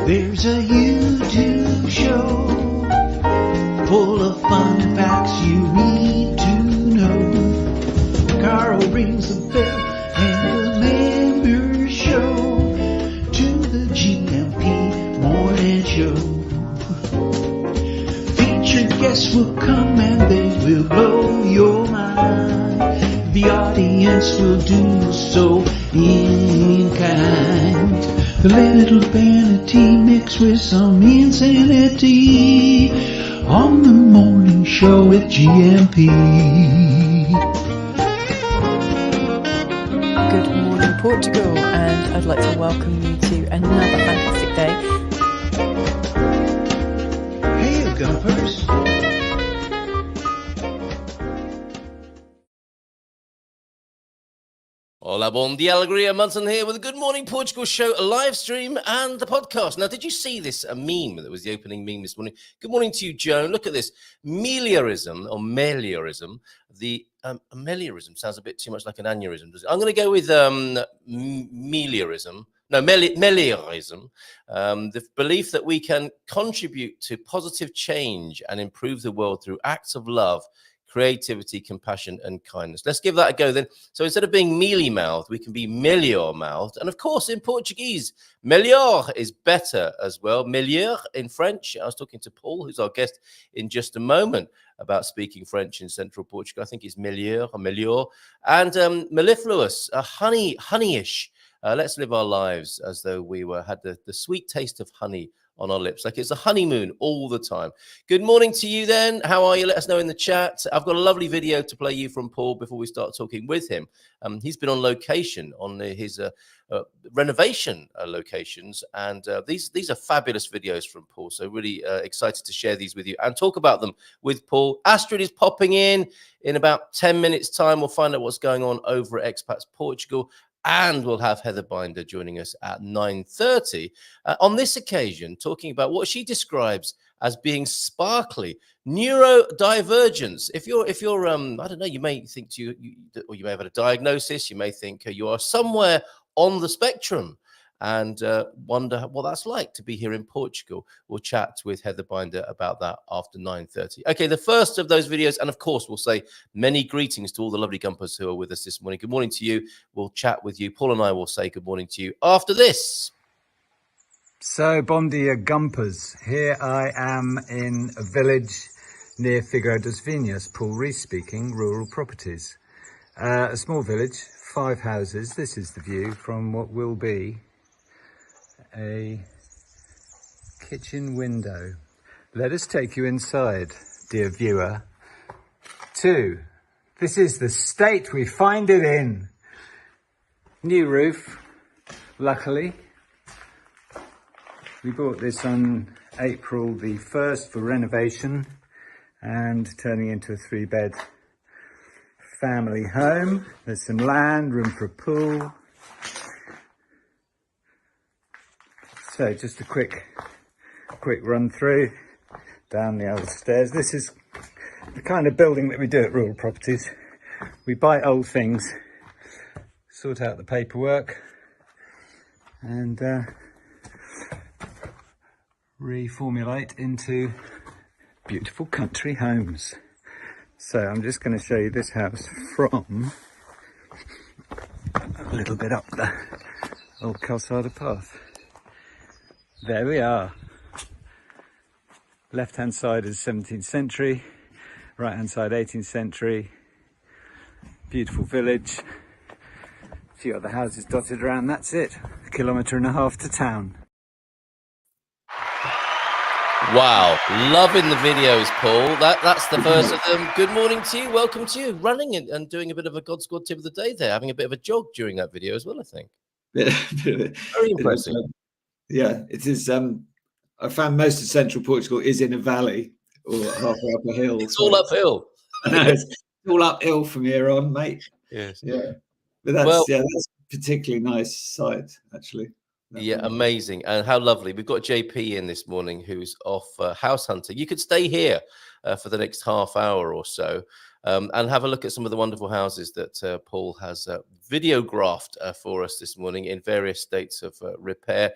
There's a YouTube show full of fun facts you need to know. Carl rings the bell and the members show to the GMP morning show. Featured guests will come and they will blow your mind. The audience will do so in kind. The little vanity mixed with some insanity on the morning show with GMP. Good morning, Portugal, and I'd like to welcome you to another fantastic day. Hey, Gumpers. Hola, bon dia, alegria. Munson here with a Good Morning Portugal show, a live stream and the podcast. Now, did you see this meme that was the opening meme this morning? Good morning to you, Joan. Look at this. Meliorism, or meliorism. The meliorism sounds a bit too much like an aneurysm, does it? I'm going to go with meliorism. No, meliorism. The belief that we can contribute to positive change and improve the world through acts of love, creativity, compassion, and kindness. Let's give that a go then. So instead of being mealy-mouthed, we can be melhor-mouthed. And of course, in Portuguese, melhor is better as well. Melhor in French. I was talking to Paul, who's our guest, in just a moment about speaking French in central Portugal. I think it's melhor or melhor. And mellifluous, honeyish. Let's live our lives as though we had the sweet taste of honey on our lips, like it's a honeymoon all the time. Good morning to you then. How are you? Let us know in the chat. I've got a lovely video to play you from Paul before we start talking with him. He's been on location on his renovation locations, and these are fabulous videos from Paul, so really excited to share these with you and talk about them with Paul. Astrid is popping in about 10 minutes time. We'll find out what's going on over at Expats Portugal. And we'll have Heather Binder joining us at 9:30 on this occasion, talking about what she describes as being sparkly neurodivergence. If you're, I don't know, you may think or you may have had a diagnosis. You may think you are somewhere on the spectrum, and wonder what that's like to be here in Portugal. We'll chat with Heather Binder about that after 9:30. Okay, the first of those videos, and of course, we'll say many greetings to all the lovely Gumpers who are with us this morning. Good morning to you. We'll chat with you. Paul and I will say good morning to you after this. So, bon dia, Gumpers. Here I am in a village near Figueira das Vinhas, Paul Rees speaking, rural properties. A small village, 5 houses. This is the view from what will be a kitchen window. Let us take you inside, dear viewer, this is the state we find it in. New roof, luckily. We bought this on April the 1st for renovation and turning into a 3-bed family home. There's some land, room for a pool. So just a quick run through down the old stairs. This is the kind of building that we do at Rural Properties. We buy old things, sort out the paperwork, and reformulate into beautiful country homes. So I'm just going to show you this house from a little bit up the old Calçada path. There we are. Left hand side is 17th century, right hand side 18th century. Beautiful village. A few other houses dotted around. That's it. 1.5 kilometers to town. Wow, loving the videos, Paul. That's the first of them. Good morning to you. Welcome to you. Running and doing a bit of a God Squad tip of the day there, having a bit of a jog during that video as well, I think. Very impressive. Yeah, it is. I found most of central Portugal is in a valley or halfway up a hill. It's all uphill. No, it's all uphill from here on, mate. Yes. Yeah. But that's a particularly nice site, actually. Yeah, amazing. And how lovely. We've got JP in this morning who's off house hunting. You could stay here for the next half hour or so and have a look at some of the wonderful houses that Paul has videographed for us this morning in various states of repair.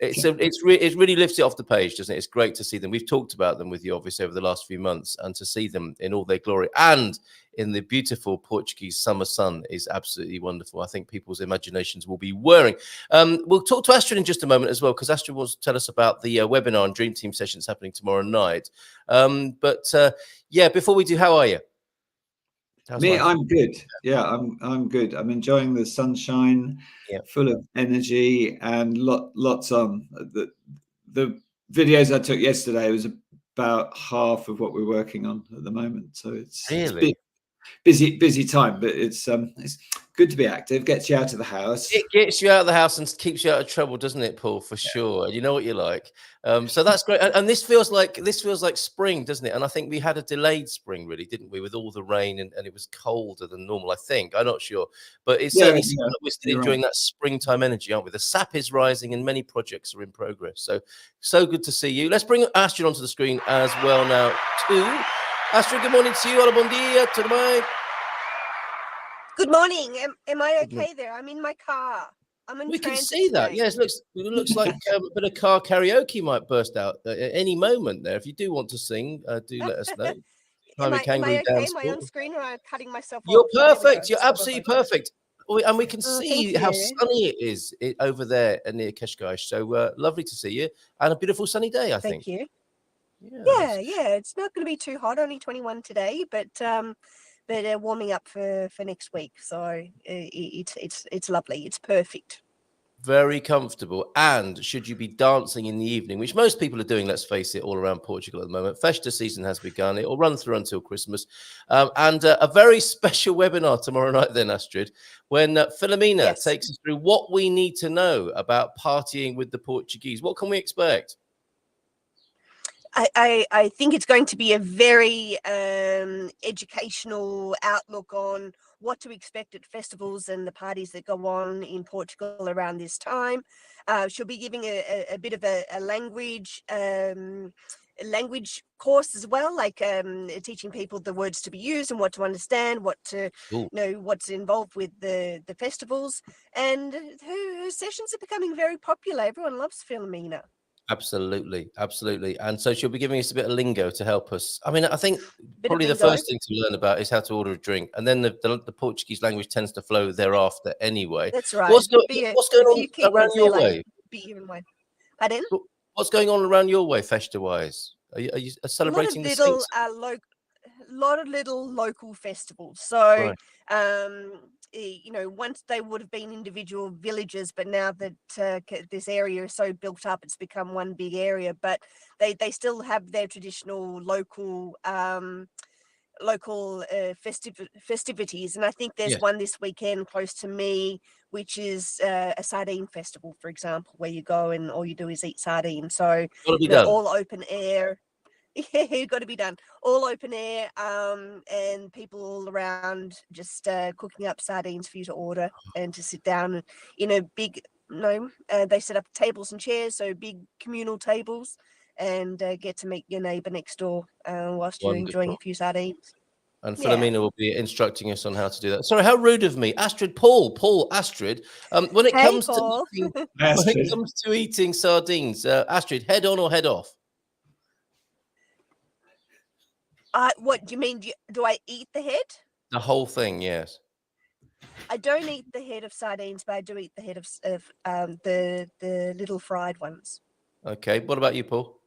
It really lifts it off the page, doesn't it? It's great to see them. We've talked about them with you, obviously, over the last few months, and to see them in all their glory and in the beautiful Portuguese summer sun is absolutely wonderful. I think people's imaginations will be whirring. We'll talk to Astrid in just a moment as well, because Astrid wants to tell us about the webinar and Dream Team sessions happening tomorrow night. Before we do, how are you? I'm good. Yeah, I'm good. I'm enjoying the sunshine, full of energy, and lots on. The videos I took yesterday was about half of what we're working on at the moment. So it's busy time, but it's good to be active. Gets you out of the house. It gets you out of the house and keeps you out of trouble, doesn't it, Paul? For sure. You know what you like. So that's great. And this feels like spring, doesn't it? And I think we had a delayed spring, really, didn't we, with all the rain and it was colder than normal. I think I'm not sure, but it's certainly we're still enjoying that springtime energy, aren't we? The sap is rising and many projects are in progress. So good to see you. Let's bring Astrid onto the screen as well now too. Astrid, good morning to you. Hola, bon dia, tudo bem? Good morning. Am I okay there? I'm in my car. I'm in We can transit see that. today. Yes, it looks like a bit of car karaoke might burst out at any moment there. If you do want to sing, do let us know. Am I okay? Dance Am I on screen or am I cutting myself You're off? There we go. perfect. You're absolutely perfect. And we can see how you. sunny it is over there near Cascais. So lovely to see you. And a beautiful sunny day, I think. Thank you. Yes. Yeah. It's not going to be too hot. Only 21 today, but warming up for next week. So it's lovely. It's perfect. Very comfortable. And should you be dancing in the evening, which most people are doing, let's face it, all around Portugal at the moment, Festa season has begun. It will run through until Christmas. And a very special webinar tomorrow night then, Astrid, when Filomena takes us through what we need to know about partying with the Portuguese. What can we expect? I think it's going to be a very educational outlook on what to expect at festivals and the parties that go on in Portugal around this time. She'll be giving a bit of a language course as well, like teaching people the words to be used and what to understand, what to what's involved with the festivals. And her sessions are becoming very popular. Everyone loves Filomena. Absolutely. And so she'll be giving us a bit of lingo to help us. I mean, I think probably the lingo. first thing to learn about is how to order a drink, and then the Portuguese language tends to flow thereafter anyway. That's right. What's going on around your way? Beer and wine. Pardon? What's going on around your way, Festa-wise? Are you celebrating the Saints? A lot of little local festivals. So, once they would have been individual villages, but now that this area is so built up, it's become one big area. But they still have their traditional local festivities, and I think there's one this weekend close to me, which is a sardine festival, for example, where you go and all you do is eat sardines. So all open air. Yeah, got to be done. All open air, and people all around just cooking up sardines for you to order and to sit down in a big. They set up tables and chairs, so big communal tables, and get to meet your neighbour next door whilst you're enjoying a few sardines. And Filomena will be instructing us on how to do that. Sorry, how rude of me, Astrid. Paul, Astrid. When it comes to eating sardines, Astrid, head on or head off? What do you mean? Do I eat the head? The whole thing, yes. I don't eat the head of sardines, but I do eat the head of the little fried ones. Okay. What about you, Paul?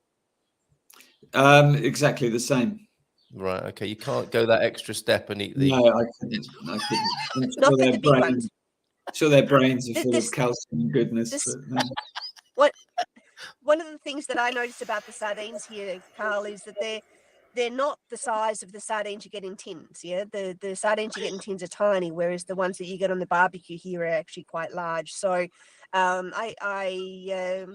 Exactly the same. Right. Okay. You can't go that extra step and eat the. No, I couldn't. Not the big ones. I'm sure their brains are full of calcium and goodness. One of the things that I noticed about the sardines here, Carl, is that they're not the size of the sardines you get in tins. Yeah, the sardines you get in tins are tiny, whereas the ones that you get on the barbecue here are actually quite large. So I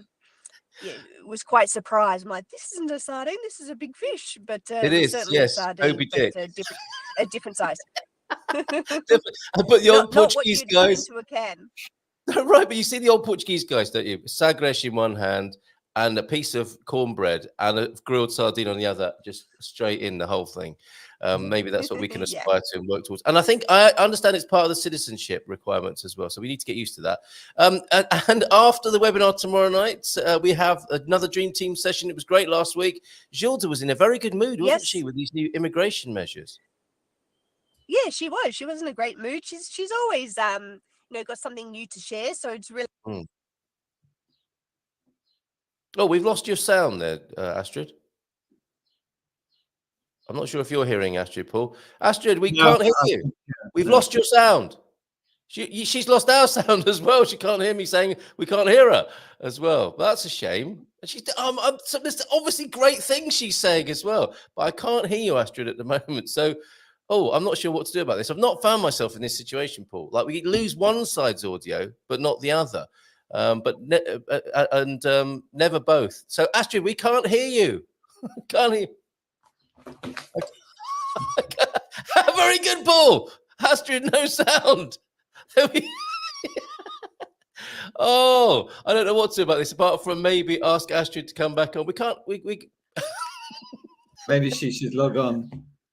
was quite surprised. I'm like, this isn't a sardine, this is a big fish. But it is, certainly a sardine, but a different size. But the old Portuguese guys into a can. Right, but you see the old Portuguese guys, don't you? Sagres in one hand and a piece of cornbread and a grilled sardine on the other, just straight in the whole thing. Maybe that's what we can aspire to and work towards. And I understand it's part of the citizenship requirements as well. So we need to get used to that. And after the webinar tomorrow night, we have another Dream Team session. It was great last week. Gilda was in a very good mood, wasn't she, with these new immigration measures? Yeah, she was. She was in a great mood. She's always got something new to share. So it's really. Oh, we've lost your sound there, Astrid. I'm not sure if you're hearing Astrid, Paul. Astrid, we can't hear you. We've lost your sound. She's lost our sound as well. She can't hear me saying we can't hear her as well. That's a shame. And she's there's obviously great things she's saying as well, but I can't hear you, Astrid, at the moment. So, I'm not sure what to do about this. I've not found myself in this situation, Paul. Like we lose one side's audio, but not the other. Never both. So, Astrid, we can't hear you. Can't hear. Very good, Paul. Astrid, no sound. Oh, I don't know what to do about this apart from maybe ask Astrid to come back on. We can't. We Maybe she should log on.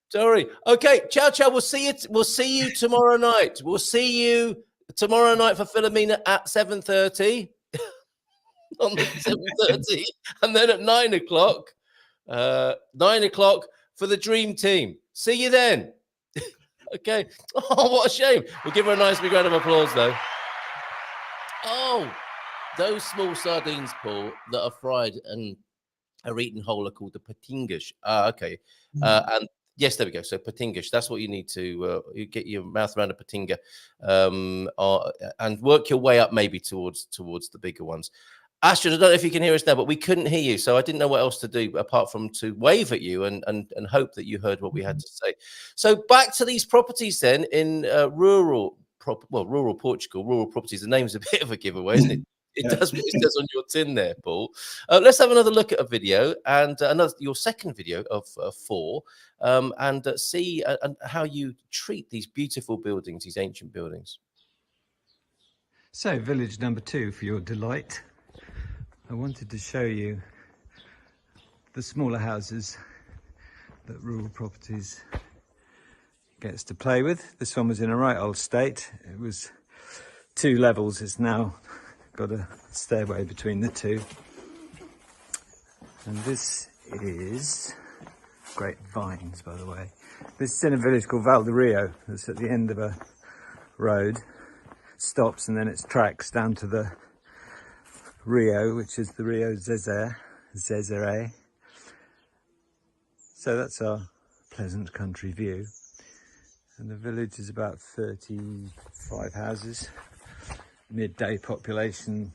Sorry. Okay. Ciao, ciao. We'll see you tomorrow night. We'll see you tomorrow night for Philomena at 7:30. On 7:30, and then at 9 o'clock. 9 o'clock for the Dream Team. See you then. Okay. Oh, what a shame. We'll give her a nice big round of applause, though. Oh, those small sardines, Paul, that are fried and are eaten whole are called the patingas. Okay. And yes, there we go. So patingas, that's what you need to you get your mouth around a patinga and work your way up maybe towards the bigger ones. Astrid, I don't know if you can hear us now, but we couldn't hear you. So I didn't know what else to do apart from to wave at you and hope that you heard what we had to say. So back to these properties then in rural Portugal, rural properties. The name's a bit of a giveaway, isn't it? It does what it says on your tin there, Paul. Let's have another look at a video and your second video of 4 and see how you treat these beautiful buildings, these ancient buildings. So village number 2 for your delight. I wanted to show you the smaller houses that rural properties gets to play with. This one was in a right old state. It was 2 levels. It's now got a stairway between the 2. And this is great vines, by the way. This is in a village called Valderio. It's at the end of a road, stops, and then it tracks down to the Rio, which is the Rio Zezere. So that's our pleasant country view. And the village is about 35 houses. Midday population,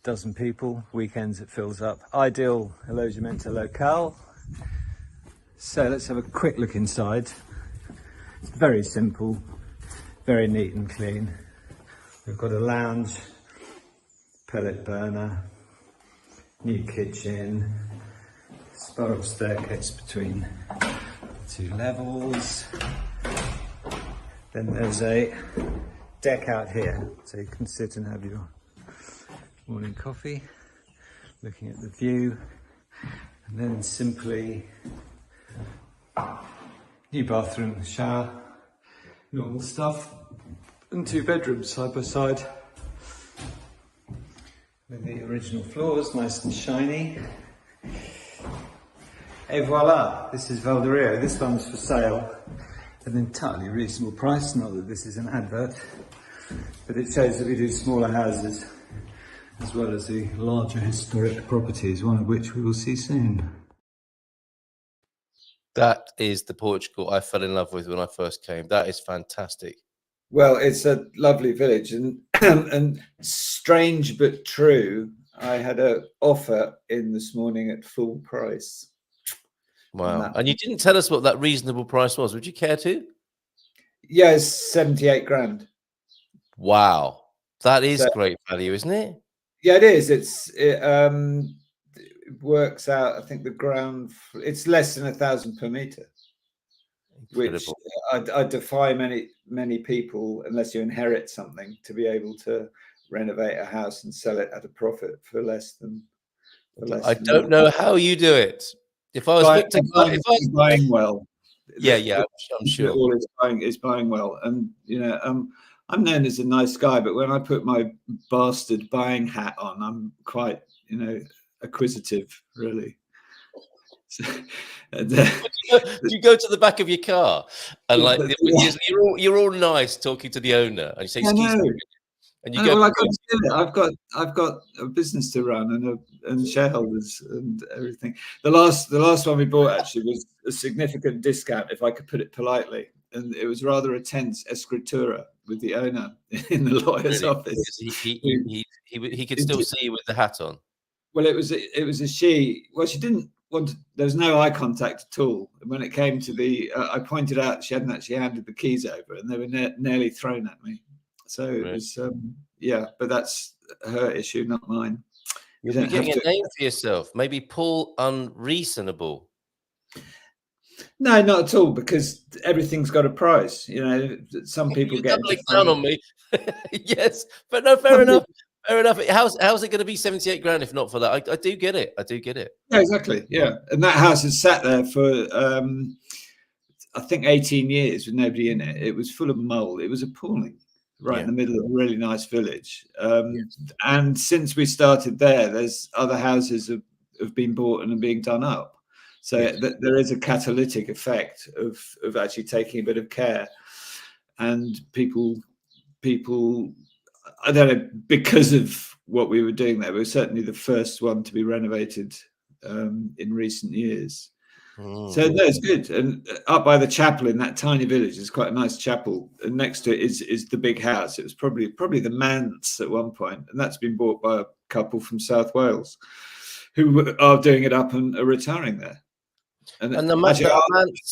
dozen people. Weekends it fills up. Ideal alloggiamento locale. So let's have a quick look inside. It's very simple, very neat and clean. We've got a lounge, pellet burner, new kitchen, spiral staircase between 2 levels. Then there's a deck out here, so you can sit and have your morning coffee, looking at the view, and then simply new bathroom, shower, normal stuff, and 2 bedrooms side by side. With the original floors, nice and shiny. Et voila, this is Valderio. This one's for sale at an entirely reasonable price. Not that this is an advert, but it shows that we do smaller houses as well as the larger historic properties, one of which we will see soon. That is the Portugal I fell in love with when I first came. That is fantastic. Well, it's a lovely village, and and strange but true, I had an offer in this morning at full price. Wow. And you didn't tell us what that reasonable price was. Would you care to? Yeah, it's 78 grand. Wow. That is great value, isn't it? Yeah, it is. It works out, I think the ground, it's less than 1,000 per meter. Incredible. Which I defy many people, unless you inherit something, to be able to renovate a house and sell it at a profit for less than. I don't know how you do it. If I was buying well. I'm sure all is buying well. And I'm known as a nice guy, but when I put my bastard buying hat on, I'm quite acquisitive, really. So, do you go to the back of your car and like you're all nice talking to the owner and you say excuse me, and you go? Well, I've got a business to run and shareholders and everything. The last one we bought actually was a significant discount, if I could put it politely, and it was rather a tense escritura with the owner in the lawyer's office. He could still see you with the hat on. Well, it was a she. Well, she didn't want. There was no eye contact at all. And when it came to I pointed out she hadn't actually handed the keys over, and they were nearly thrown at me. So it was, but that's her issue, not mine. You're getting a name for yourself. Maybe Paul Unreasonable. No, not at all, because everything's got a price. Some people get down on me. Yes, but no, fair enough. Fair enough. How's it going to be 78 grand if not for that? I do get it. Yeah, exactly. Yeah, and that house has sat there for I think 18 years with nobody in it. It was full of mold. It was appalling. Right in the middle of a really nice village. And since we started there's other houses have been bought and are being done up. So there is a catalytic effect of actually taking a bit of care. And people, I don't know, because of what we were doing there, we were certainly the first one to be renovated in recent years. So no, it's good. And up by the chapel in that tiny village is quite a nice chapel, and next to it is the big house. It was probably the manse at one point, and that's been bought by a couple from South Wales who are doing it up and are retiring there. And the manse,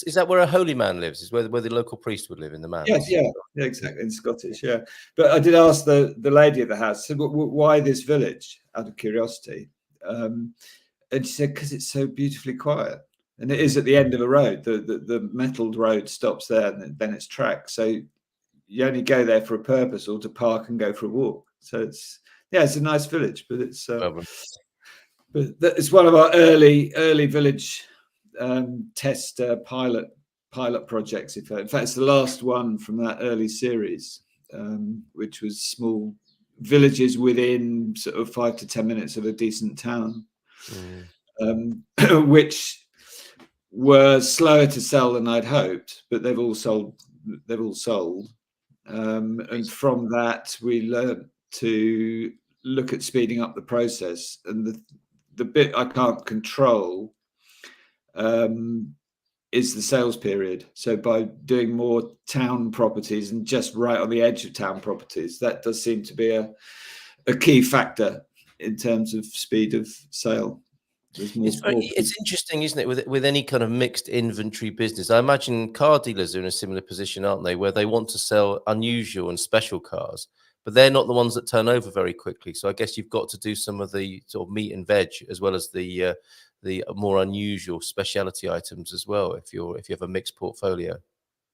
is that where a holy man lives? Is where the local priest would live, in the manse? Yes, yeah, exactly, in Scottish, yeah. But I did ask the lady of the house, said, why this village, out of curiosity? And she said, because it's so beautifully quiet. And it is at the end of a road. The metalled road stops there, and then it's track. So you only go there for a purpose, or to park and go for a walk. So it's a nice village, but it's one of our early village test pilot projects. In fact, it's the last one from that early series, which was small villages within sort of 5 to 10 minutes of a decent town, which were slower to sell than I'd hoped, but they've all sold. And from that, we learned to look at speeding up the process. And the bit I can't control is the sales period. So by doing more town properties and just right on the edge of town properties, that does seem to be a key factor in terms of speed of sale. It's interesting, isn't it, with any kind of mixed inventory business? I imagine car dealers are in a similar position, aren't they, where they want to sell unusual and special cars, but they're not the ones that turn over very quickly. So I guess you've got to do some of the sort of meat and veg as well as the more unusual specialty items as well, if you have a mixed portfolio.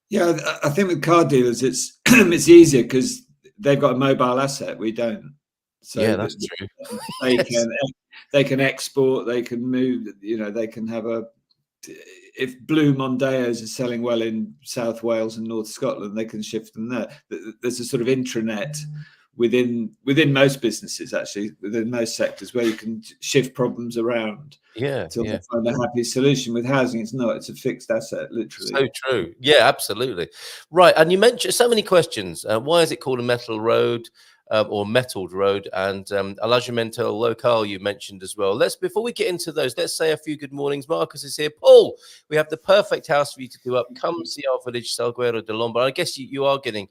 Yeah, I think with car dealers it's it's easier because they've got a mobile asset. We don't. So yeah, that's true. They can export, they can move, they can have if blue Mondeos are selling well in South Wales and North Scotland, they can shift them there. There's a sort of intranet within most businesses, actually, within most sectors, where you can shift problems around to find a happy solution. With housing, it's not, it's a fixed asset, literally. So true. Yeah, absolutely. Right. And you mentioned so many questions. Why is it called a metal road? Or metalled road, and allaggiamento locale you mentioned as well. Before we get into those, let's say a few good mornings. Marcus is here. Paul, we have the perfect house for you to do up. Come see our village, Salguero de Lombard. I guess you are getting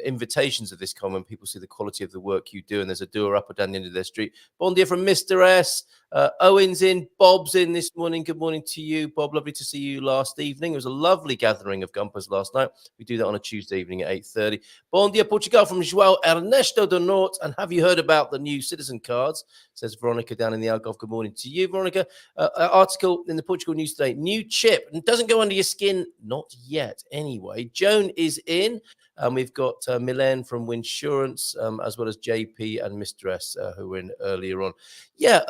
invitations of this kind when people see the quality of the work you do, and there's a doer up or down the end of their street. Bon dia from Mr. S. Owen's in, Bob's in this morning. Good morning to you, Bob. Lovely to see you last evening. It was a lovely gathering of Gumpers last night. We do that on a Tuesday evening at 8:30. Bon dia, Portugal from João Ernesto do Norte. And have you heard about the new citizen cards? Says Veronica down in the Algarve. Good morning to you, Veronica. Article in the Portugal News today. New chip and doesn't go under your skin. Not yet, anyway. Joan is in. We've got Milan from Winsurance, as well as JP and Mr. S, who were in earlier on. Yeah,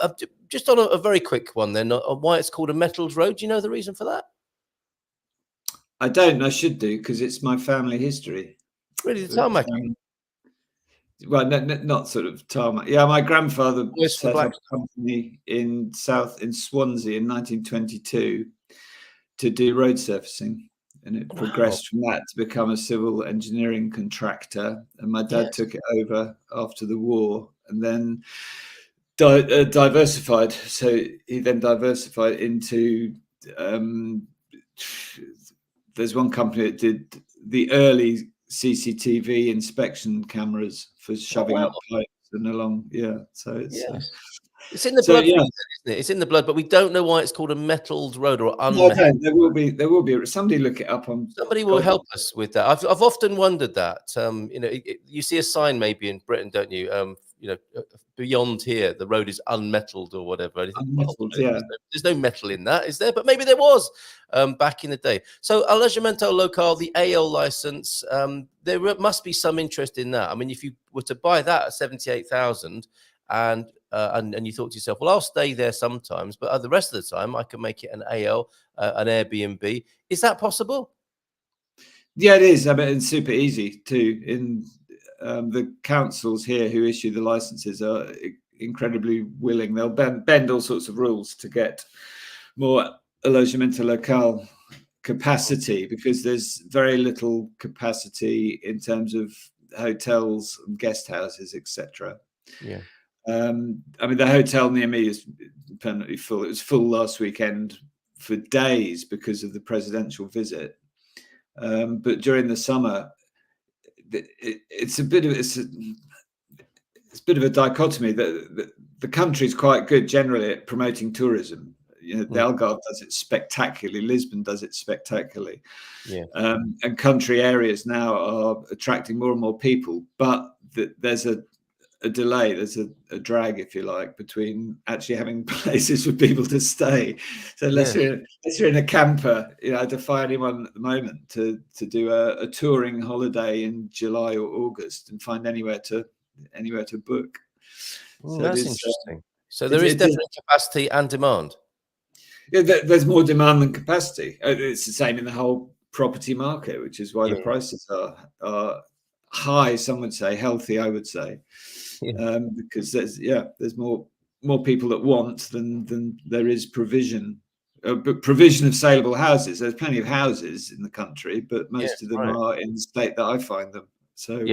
just on a very quick one then, on why it's called a metals road. Do you know the reason for that? I don't. I should do, because it's my family history. Really, the tarmac? Well, not sort of tarmac. Yeah, my grandfather set up a company in Swansea in 1922 to do road surfacing, and it progressed from that to become a civil engineering contractor. And my dad took it over after the war, and then diversified. So he then diversified into. There's one company that did the early CCTV inspection cameras for shoving up pipes and along. Yeah, so it's it's in the blood, isn't it? It's in the blood, but we don't know why it's called a metalled road or unmetalled. No, there will be. Somebody look it up on. Somebody will help us with that. I've often wondered that. You see a sign maybe in Britain, don't you? Beyond here, the road is unmetalled or whatever. Unmetalled, There's no metal in that, is there? But maybe there was back in the day. So, allegedmente local, the AL license, there must be some interest in that. I mean, if you were to buy that at 78,000 and you thought to yourself, well, I'll stay there sometimes, but the rest of the time I can make it an AL, an Airbnb. Is that possible? Yeah, it is. I mean, it's super easy too. In the councils here who issue the licenses are incredibly willing. They'll bend all sorts of rules to get more allogamento local capacity, because there's very little capacity in terms of hotels and guest houses, etc. Yeah. I mean, the hotel near me is permanently full. It was full last weekend for days because of the presidential visit. But during the summer, it's a bit of a dichotomy. That the country's quite good generally at promoting tourism. The Algarve does it spectacularly. Lisbon does it spectacularly. Yeah. And country areas now are attracting more and more people, but there's a delay. There's a drag, if you like, between actually having places for people to stay. So unless you're in a camper, I defy anyone at the moment to do a touring holiday in July or August and find anywhere to book. So that's interesting. So there is definitely capacity and demand. Yeah, there's more demand than capacity. It's the same in the whole property market, which is why the prices are high. Some would say healthy. I would say. Because there's more people that want than there is provision. But provision of saleable houses. There's plenty of houses in the country, but most of them are in the state that I find them. So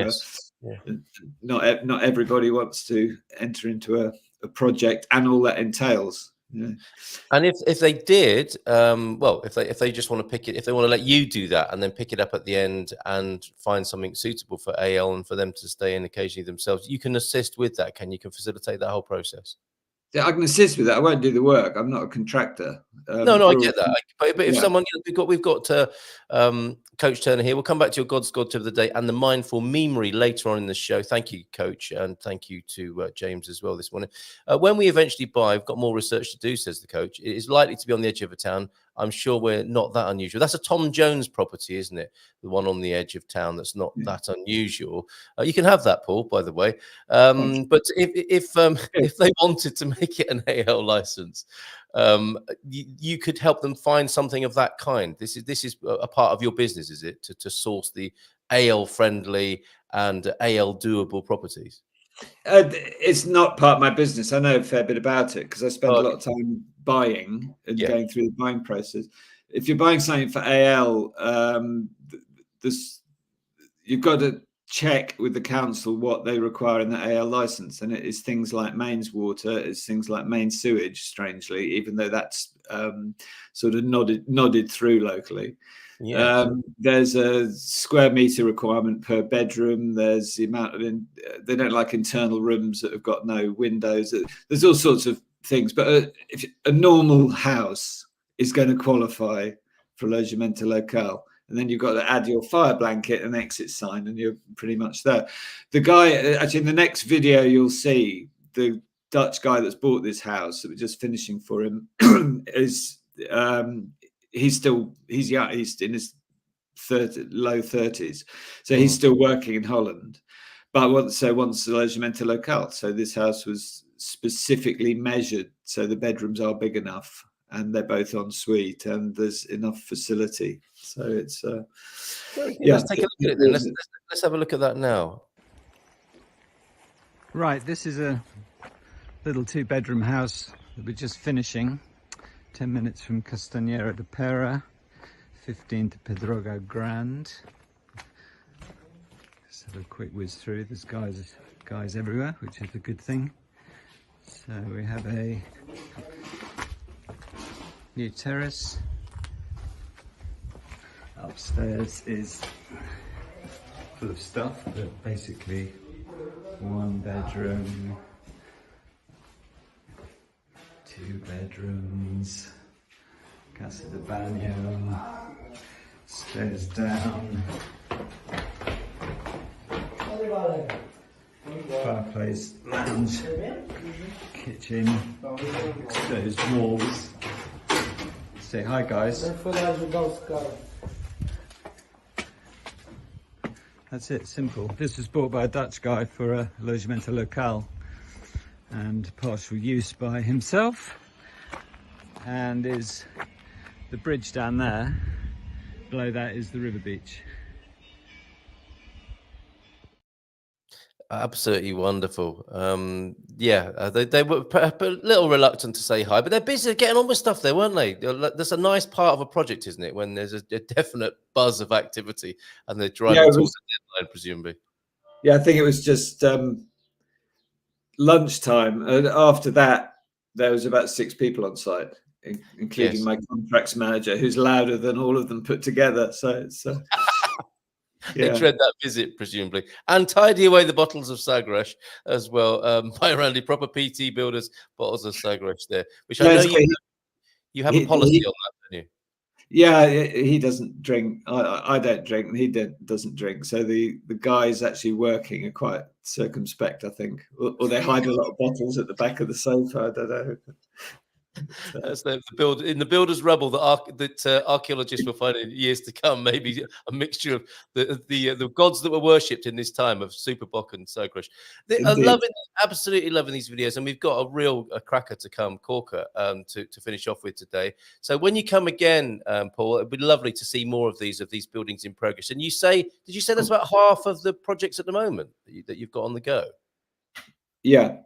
not everybody wants to enter into a project and all that entails. And if they did, if they just want to pick it, if they want to let you do that and then pick it up at the end and find something suitable for AL and for them to stay in occasionally themselves, you can assist with that. You can facilitate that whole process. Yeah, I can assist with that. I won't do the work. I'm not a contractor. No, I get that. But if someone, we've got Coach Turner here. We'll come back to your God's God tip of the day and the mindful memery later on in the show. Thank you, Coach, and thank you to James as well this morning. When we eventually buy, we've got more research to do, says the coach. It is likely to be on the edge of a town. I'm sure we're not that unusual. That's a Tom Jones property, isn't it? The one on the edge of town that's not that unusual. You can have that, Paul, by the way. But if they wanted to make it an AL license, you could help them find something of that kind. This is a part of your business, is it, to source the AL friendly and AL doable properties? It's not part of my business. I know a fair bit about it because I spend a lot of time buying and going through the buying process. If you're buying something for AL, you've got to check with the council what they require in the AL license, and it is things like mains water, it's things like main sewage, strangely, even though that's sort of nodded through locally. There's a square meter requirement per bedroom. There's the amount of they don't like internal rooms that have got no windows. There's all sorts of things, but if a normal house is going to qualify for allogamento local, and then you've got to add your fire blanket and exit sign, and you're pretty much there. The guy, actually, in the next video, you'll see the Dutch guy that's bought this house that we're just finishing for him is he's young. He's in his low 30s, so he's still working in Holland. But wants allogamento local. So this house was specifically measured so the bedrooms are big enough and they're both en suite, and there's enough facility. So it's let's take a look at it then. Let's have a look at that now. Right, this is a little 2-bedroom house that we're just finishing. 10 minutes from Castanera de Pera, 15 to Pedroga Grande. Just have a quick whiz through. There's guys everywhere, which is a good thing. So we have a new terrace. Upstairs is full of stuff, but basically 1 bedroom, 2 bedrooms, casa de baño, stairs down, fireplace, lounge, kitchen, exposed walls. Say hi, guys. That's it, simple. This was bought by a Dutch guy for a logement local and partial use by himself, and is the bridge down there. Below that is the river beach. Absolutely wonderful. They were a little reluctant to say hi, but they're busy getting on with stuff there, weren't they? There's a nice part of a project, isn't it, when there's a definite buzz of activity and they're driving towards the deadline, presumably. Yeah, I think it was just lunchtime, and after that there was about 6 people on site, including my contracts manager, who's louder than all of them put together. So it's They dread that visit, presumably, and tidy away the bottles of Sagres as well. Buy around the proper PT builders bottles of Sagres there, which I know you have a policy on that, don't you? Yeah, he doesn't drink. I don't drink, and he doesn't drink. So the guys actually working are quite circumspect, I think, or they hide a lot of bottles at the back of the sofa. I don't know. That's in the builder's rubble that archaeologists will find in years to come. Maybe a mixture of the gods that were worshipped in this time of Superboc and Sagres. Absolutely loving these videos, and we've got a cracker to come, corker, to finish off with today. So when you come again, Paul, it'd be lovely to see more of these buildings in progress. And did you say that's about half of the projects at the moment that you've got on the go? Yeah.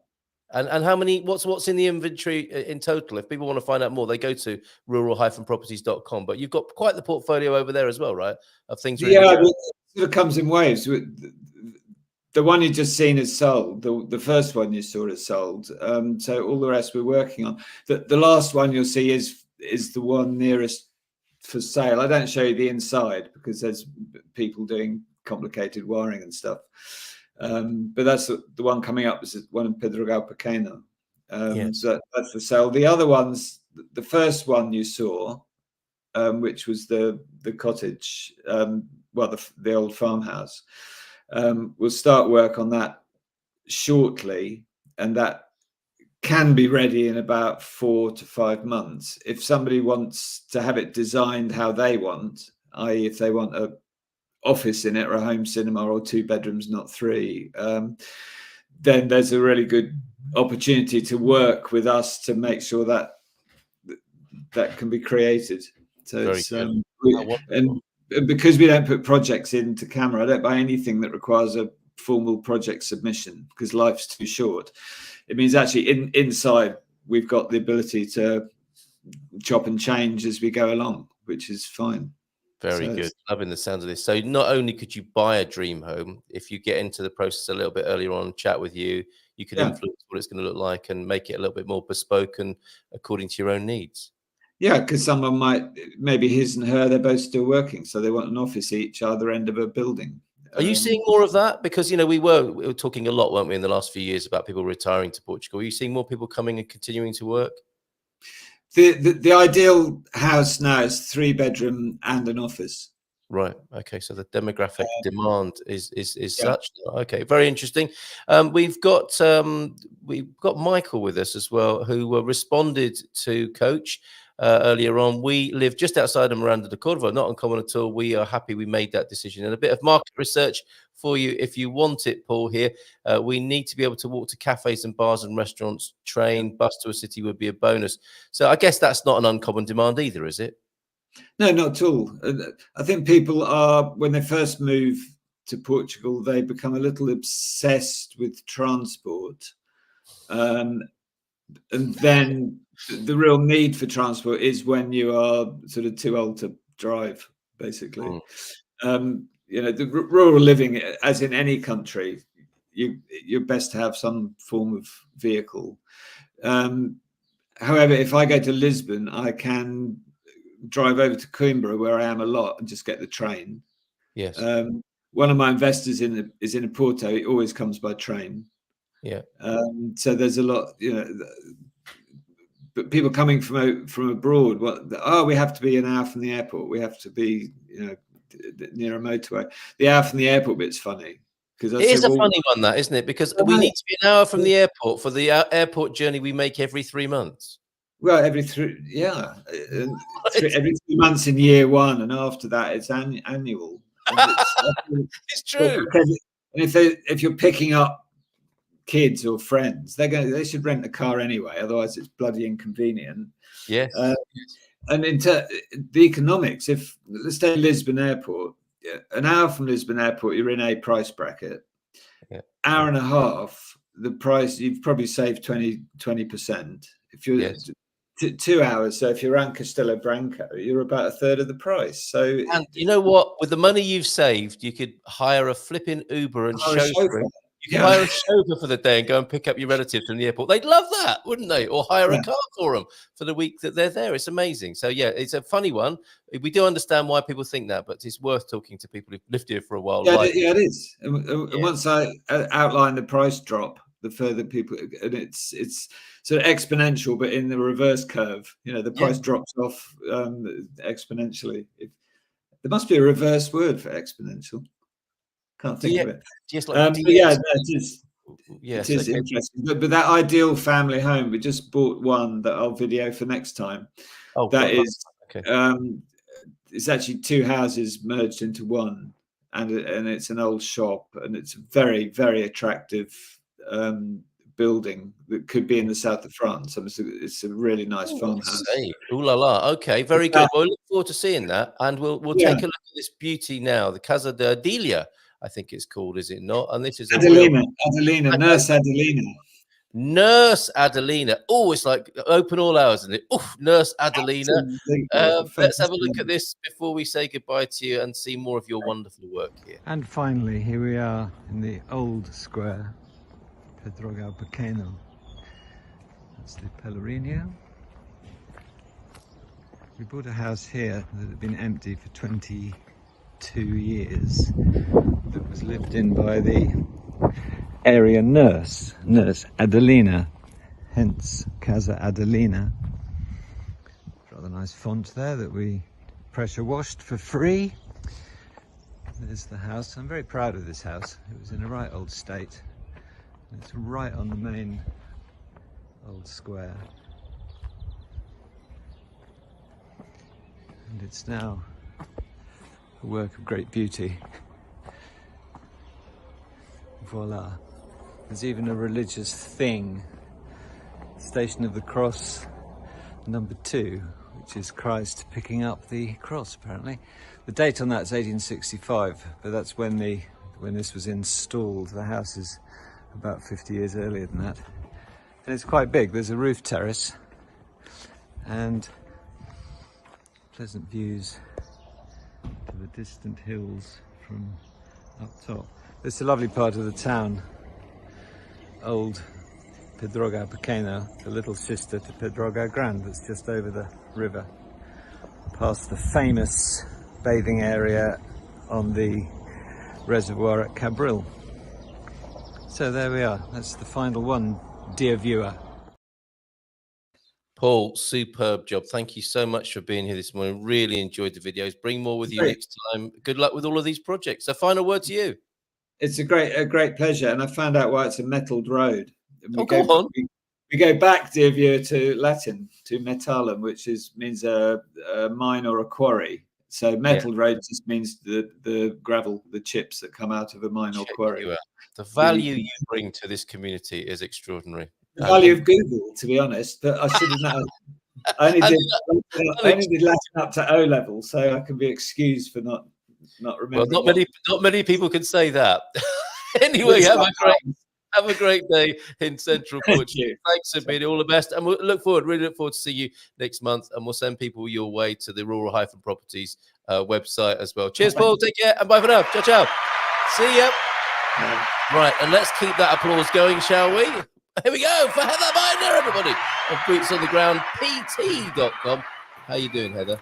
And how many? What's in the inventory in total? If people want to find out more, they go to rural-properties.com. But you've got quite the portfolio over there as well, right? Of things. It sort of comes in waves. The one you just seen is sold. The first one you saw is sold. So all the rest we're working on. The last one you'll see is the one nearest for sale. I don't show you the inside because there's people doing complicated wiring and stuff. But that's the one coming up. Is one in Pedrogal Pequeno. So that's for sale. The other ones, the first one you saw, which was the cottage, the old farmhouse, we'll start work on that shortly, and that can be ready in about 4 to 5 months. If somebody wants to have it designed how they want, i.e. if they want a office in it or a home cinema or 2 bedrooms, not 3, then there's a really good opportunity to work with us to make sure that can be created. So it's and because we don't put projects into camera, I don't buy anything that requires a formal project submission because life's too short. It means actually inside we've got the ability to chop and change as we go along, which is fine. Very good. Loving the sound of this. So not only could you buy a dream home, if you get into the process a little bit earlier on, chat with you can influence what it's going to look like and make it a little bit more bespoke and according to your own needs. Yeah, because someone maybe his and her, they're both still working, so they want an office each either end of a building. Are you seeing more of that? Because, we were talking a lot, weren't we, in the last few years about people retiring to Portugal. Are you seeing more people coming and continuing to work? The ideal house now is 3 bedroom and an office. Right. Okay. So the demographic demand is such. Okay. Very interesting. We've got Michael with us as well, who responded to Coach earlier on. We live just outside of Miranda de Córdoba, not uncommon at all. We are happy we made that decision. And a bit of market research for you if you want it, Paul, here. We need to be able to walk to cafes and bars and restaurants. Train, bus to a city would be a bonus. So I guess that's not an uncommon demand either, is it? No, not at all. I think people are, when they first move to Portugal, they become a little obsessed with transport. And then the real need for transport is when you are sort of too old to drive, basically. The rural living, as in any country, you're best to have some form of vehicle. However, if I go to Lisbon, I can drive over to Coimbra, where I am a lot, and just get the train. Yes. One of my investors is in Porto. It always comes by train. Yeah. So there's a lot, but people coming from abroad. We have to be an hour from the airport. We have to be, near a motorway. The hour from the airport bit's funny. It is a funny one, that, isn't it? Because we need to be an hour from the airport for the airport journey we make every 3 months. Well, every 3 months in year one, and after that it's annual. It's true. And if you're picking up kids or friends, they should rent a car anyway. Otherwise, it's bloody inconvenient. Yes. And the economics, let's say Lisbon Airport, an hour from Lisbon Airport, you're in a price bracket. Yeah. Hour and a half, the price, you've probably saved 20%. If you're 2 hours, so if you're around Castelo Branco, you're about a third of the price. So, and you know what? With the money you've saved, you could hire a flipping Uber and chauffeur. You can hire a chauffeur for the day and go and pick up your relatives from the airport. They'd love that, wouldn't they? Or hire a car for them for the week that they're there. It's amazing. So, yeah, it's a funny one. We do understand why people think that, but it's worth talking to people who've lived here for a while. Yeah, it is. And once I outline the price drop, the further people, and it's sort of exponential, but in the reverse curve. The price drops off exponentially. There must be a reverse word for exponential. Can't think of it. Just like it is. Yes, it is interesting. But that ideal family home, we just bought one that I'll video for next time. Oh, it's actually 2 houses merged into one, and it's an old shop, and it's a very, very attractive building that could be in the south of France. It's a really nice farmhouse. Ooh la la. Okay, very good. Well, we look forward to seeing that, and we'll take a look at this beauty now. The Casa de Adelia, I think it's called, is it not? And this is Adelina, Nurse Adelina. Nurse Adelina. Oh, it's like open all hours, isn't it? Oh, Nurse Adelina. Let's have a look at this before we say goodbye to you and see more of your wonderful work here. And finally, here we are in the old square, Portugal Pequeno. That's the Pelourinho. We bought a house here that had been empty for 22 years. That was lived in by the area nurse Adelina, hence Casa Adelina. Rather nice font there that we pressure washed for free. There's the house. I'm very proud of this house. It was in a right old state. It's right on the main old square. And it's now a work of great beauty. Voila. There's even a religious thing. Station of the Cross number 2, which is Christ picking up the cross, apparently. The date on that is 1865, but that's when this was installed. The house is about 50 years earlier than that. And it's quite big. There's a roof terrace and pleasant views to the distant hills from up top. It's a lovely part of the town, old Portugal Pequeno, the little sister to Portugal Grande, that's just over the river, past the famous bathing area on the reservoir at Cabril. So there we are, that's the final one, dear viewer. Paul, superb job. Thank you so much for being here this morning. Really enjoyed the videos. Bring more with you next time. Good luck with all of these projects. So final word to you. It's a great pleasure, and I found out why it's a metalled road. Go on. We go back, dear viewer, to Latin, to metallum, which means a mine or a quarry. So metal road just means the gravel, the chips that come out of a mine or quarry. The value you bring to this community is extraordinary. The value of Google, to be honest, but I should have known. I only did Latin up to O level, so I can be excused for not remembering. Well, not many people can say that. Anyway, have a great day in Central Portugal. Thanks, Sabine. All the best, and we'll really look forward to see you next month. And we'll send people your way to the Rural-Properties website as well. Cheers, Paul. Take care, and bye for now. Ciao, ciao. See ya. Right, and let's keep that applause going, shall we? Here we go for Heather Binder, everybody. Of bootsonthegroundpt.com. How you doing, Heather?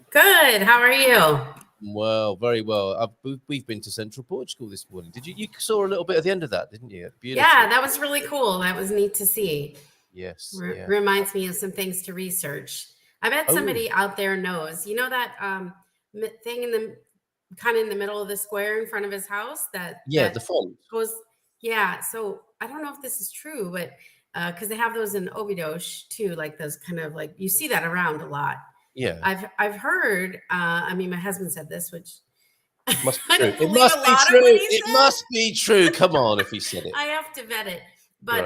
Good. How are you? Well, very well. We've been to Central Portugal this morning. Did you? You saw a little bit at the end of that, didn't you? Beautiful. Yeah, that was really cool. That was neat to see. Yes. Reminds me of some things to research. I bet somebody out there knows. You know that thing in the middle of the square in front of his house? The font goes. Yeah. So I don't know if this is true, but because they have those in Óbidos too, like those kind of like you see that around a lot. Yeah, I've heard. I mean, my husband said this, which must be true. It must be true. It must be true. Come on, if he said it, I have to vet it. But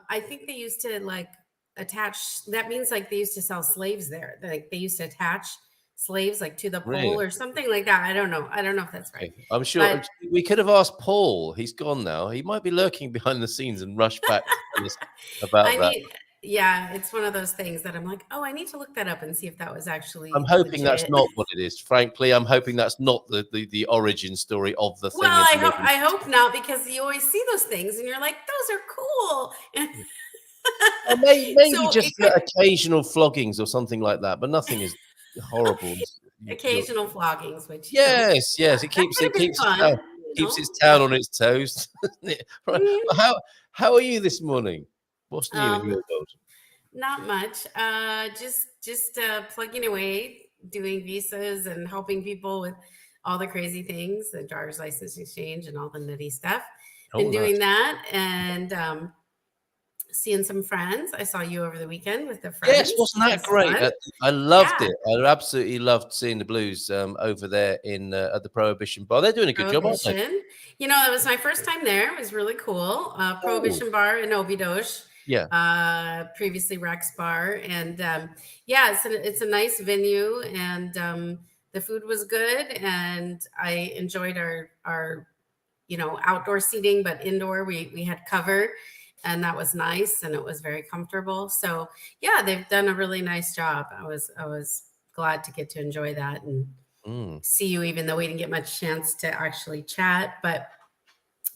I think they used to like attach. That means like they used to sell slaves there. Like they used to attach slaves like to the pole or something like that. I don't know if that's right. I'm sure we could have asked Paul. He's gone now. He might be lurking behind the scenes and rush back to tell us about that. Yeah, it's one of those things that I'm like, I need to look that up and see if that was actually. I'm hoping that's not what it is. Frankly, I'm hoping that's not the origin story of the thing. Well, I hope not, because you always see those things and you're like, those are cool. Maybe just occasional floggings or something like that, but nothing is horrible. Occasional floggings, which yes, it keeps its town on its toes. Right. How are you this morning? What's new in your world? Not much. Just plugging away, doing visas and helping people with all the crazy things, the driver's license exchange and all the nutty stuff. Been doing that and seeing some friends. I saw you over the weekend with the friends. Yes, wasn't that great? I loved it. I absolutely loved seeing the Blues over there at the Prohibition Bar. They're doing a good job, aren't they? You know, it was my first time there. It was really cool. Prohibition Bar in Óbidos. Yeah. Previously Rex Bar. And it's a nice venue, and the food was good, and I enjoyed our outdoor seating, but indoor we had cover, and that was nice, and it was very comfortable. So yeah, they've done a really nice job. I was glad to get to enjoy that and see you, even though we didn't get much chance to actually chat, but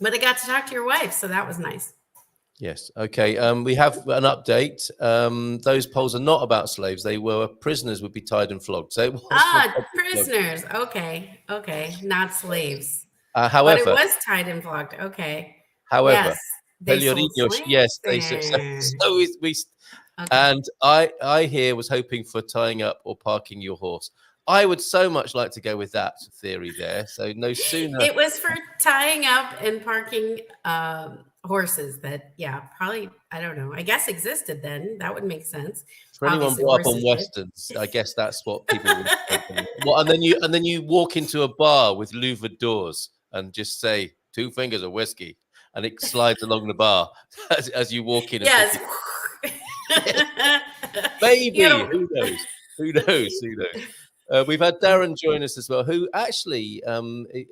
I got to talk to your wife, so that was nice. Yes. Okay. We have an update. Those polls are not about slaves. They were prisoners would be tied and flogged. So it was prisoners. Okay. Not slaves. However, but it was tied and flogged. Okay. However, yes, they so we. Okay. And I here was hoping for tying up or parking your horse. I would so much like to go with that theory there. So no sooner. It was for tying up and parking horses that, probably, I don't know, I guess existed then. That would make sense. For anyone brought up on Westerns, I guess that's what people would well, and then you walk into a bar with louvered doors and just say 2 fingers of whiskey, and it slides along the bar as you walk in. Yes. Maybe. Who knows? We've had Darren join us as well, who actually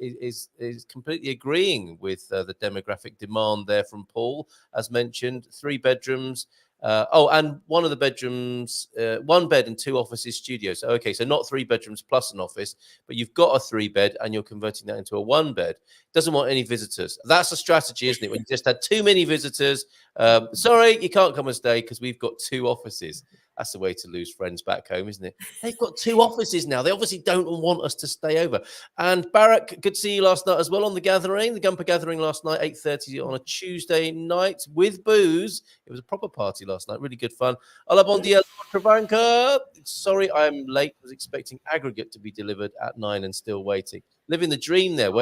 is completely agreeing with the demographic demand there from Paul, as mentioned. 3 bedrooms. And one of the bedrooms, 1 bed and 2 offices, studios. Okay, so not 3 bedrooms plus an office, but you've got a 3-bed and you're converting that into a 1-bed. Doesn't want any visitors. That's a strategy, isn't it? When you just had too many visitors, sorry, you can't come and stay because we've got 2 offices. That's the way to lose friends back home, isn't it? They've got 2 offices now. They obviously don't want us to stay over. And Barack, good to see you last night as well on the gathering, the Gumper gathering last night, 8:30 on a Tuesday night with booze. It was a proper party last night. Really good fun. Hola, bon dia, Travanca. Sorry, I'm late. Was expecting aggregate to be delivered at 9 and still waiting. Living the dream there.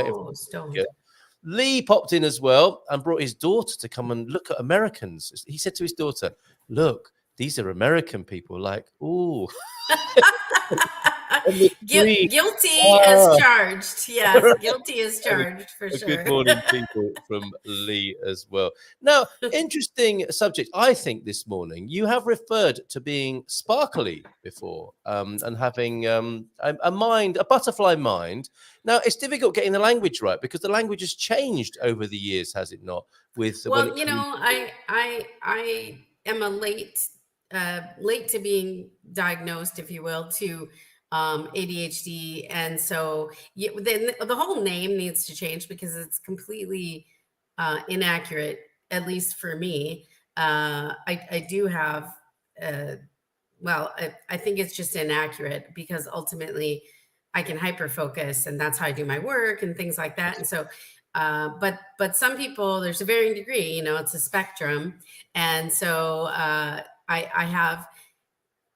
Lee popped in as well and brought his daughter to come and look at Americans. He said to his daughter, look, these are American people. Like, ooh. Guilty as charged. Yes, guilty as charged for sure. Good morning, people, from Lee as well. Now, interesting subject. I think this morning you have referred to being sparkly before and having a mind, a butterfly mind. Now, it's difficult getting the language right because the language has changed over the years, has it not? Well, you know, I am a late to being diagnosed, if you will, to ADHD, and so then the whole name needs to change because it's completely inaccurate, at least for me. I do have well, I think it's just inaccurate because ultimately I can hyper focus, and that's how I do my work and things like that. And so but some people, there's a varying degree, you know, it's a spectrum. And so I have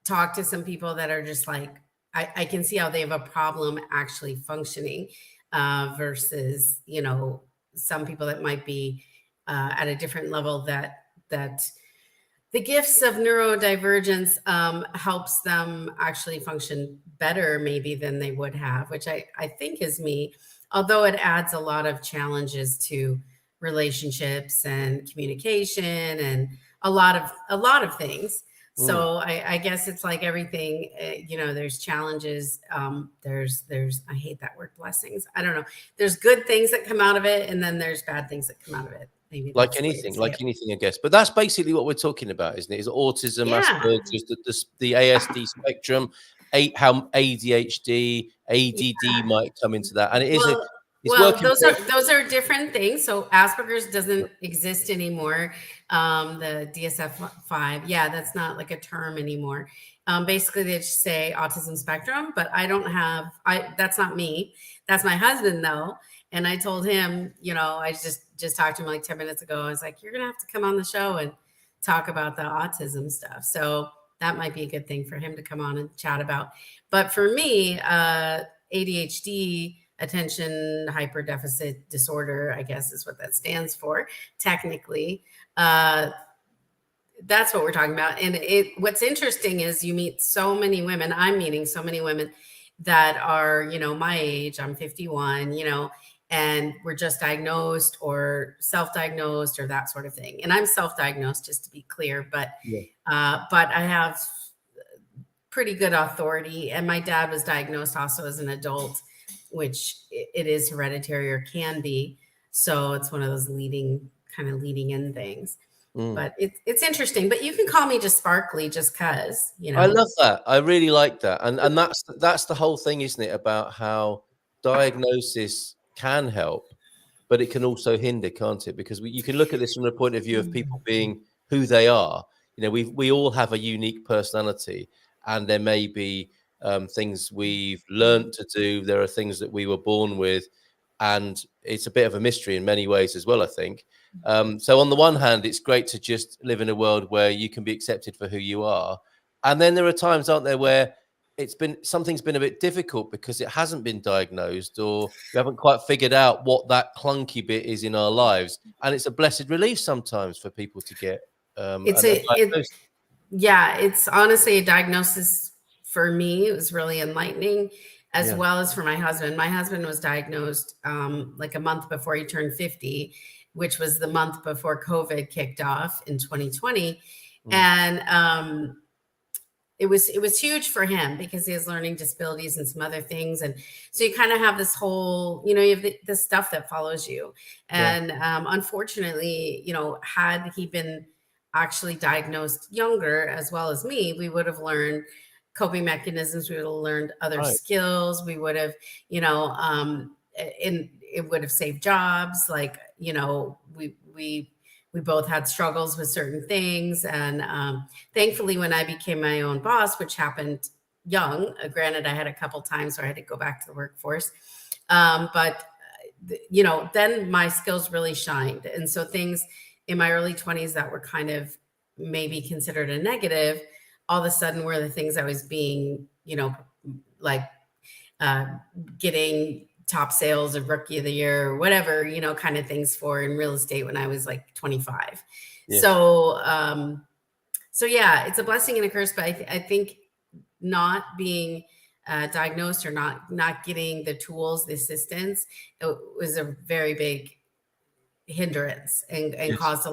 talked to some people that are just like, I can see how they have a problem actually functioning versus, you know, some people that might be at a different level that the gifts of neurodivergence helps them actually function better maybe than they would have, which I think is me, although it adds a lot of challenges to relationships and communication and a lot of things. So I guess it's like everything, you know, there's challenges. There's, I hate that word, blessings. I don't know. There's good things that come out of it. And then there's bad things that come out of it. Maybe like anything, I guess. But that's basically what we're talking about, isn't it? Is autism, Asperger's, the ASD spectrum, how ADHD, ADD might come into that. And it is those are different things. So Asperger's doesn't exist anymore. The DSM-5, that's not like a term anymore. Basically, they just say autism spectrum, but I don't have. That's not me. That's my husband, though. And I told him, you know, I just talked to him like 10 minutes ago. I was like, you're gonna have to come on the show and talk about the autism stuff. So that might be a good thing for him to come on and chat about. But for me, ADHD, attention hyper deficit disorder, I guess is what that stands for technically. That's what we're talking about. And what's interesting is you meet so many women. I'm meeting so many women that are, you know, my age. I'm 51, you know, and we're just diagnosed or self-diagnosed or that sort of thing. And I'm self-diagnosed, just to be clear, but I have pretty good authority. And my dad was diagnosed also as an adult, which it is hereditary or can be. So it's one of those leading in things. But it's interesting. But you can call me just sparkly just because, you know. I love that. I really like that. And that's the whole thing, isn't it? About how diagnosis can help, but it can also hinder, can't it? Because you can look at this from the point of view of people being who they are. You know, we all have a unique personality, and there may be things we've learned to do. There are things that we were born with, and it's a bit of a mystery in many ways as well, I think. So on the one hand, it's great to just live in a world where you can be accepted for who you are. And then there are times, aren't there, where something's been a bit difficult because it hasn't been diagnosed, or we haven't quite figured out what that clunky bit is in our lives. And it's a blessed relief sometimes for people to get it's honestly a diagnosis for me. It was really enlightening, as well as for my husband. My husband was diagnosed like a month before he turned 50, which was the month before COVID kicked off in 2020. And it was huge for him because he has learning disabilities and some other things. And so you kind of have this whole, you know, you have this stuff that follows you. And unfortunately, you know, had he been actually diagnosed younger as well as me, we would have learned coping mechanisms. We would have learned other skills. We would have, you know, it would have saved jobs. Like, you know, we both had struggles with certain things. And thankfully, when I became my own boss, which happened young, granted, I had a couple times where I had to go back to the workforce. But, you know, then my skills really shined. And so things in my early 20s that were kind of maybe considered a negative, all of a sudden were the things I was being, you know, like getting top sales of rookie of the year or whatever, kind of things for in real estate when I was like 25. Yeah. So yeah, it's a blessing and a curse, but I think not being diagnosed or not getting the tools, the assistance, it was a very big hindrance and yes. Caused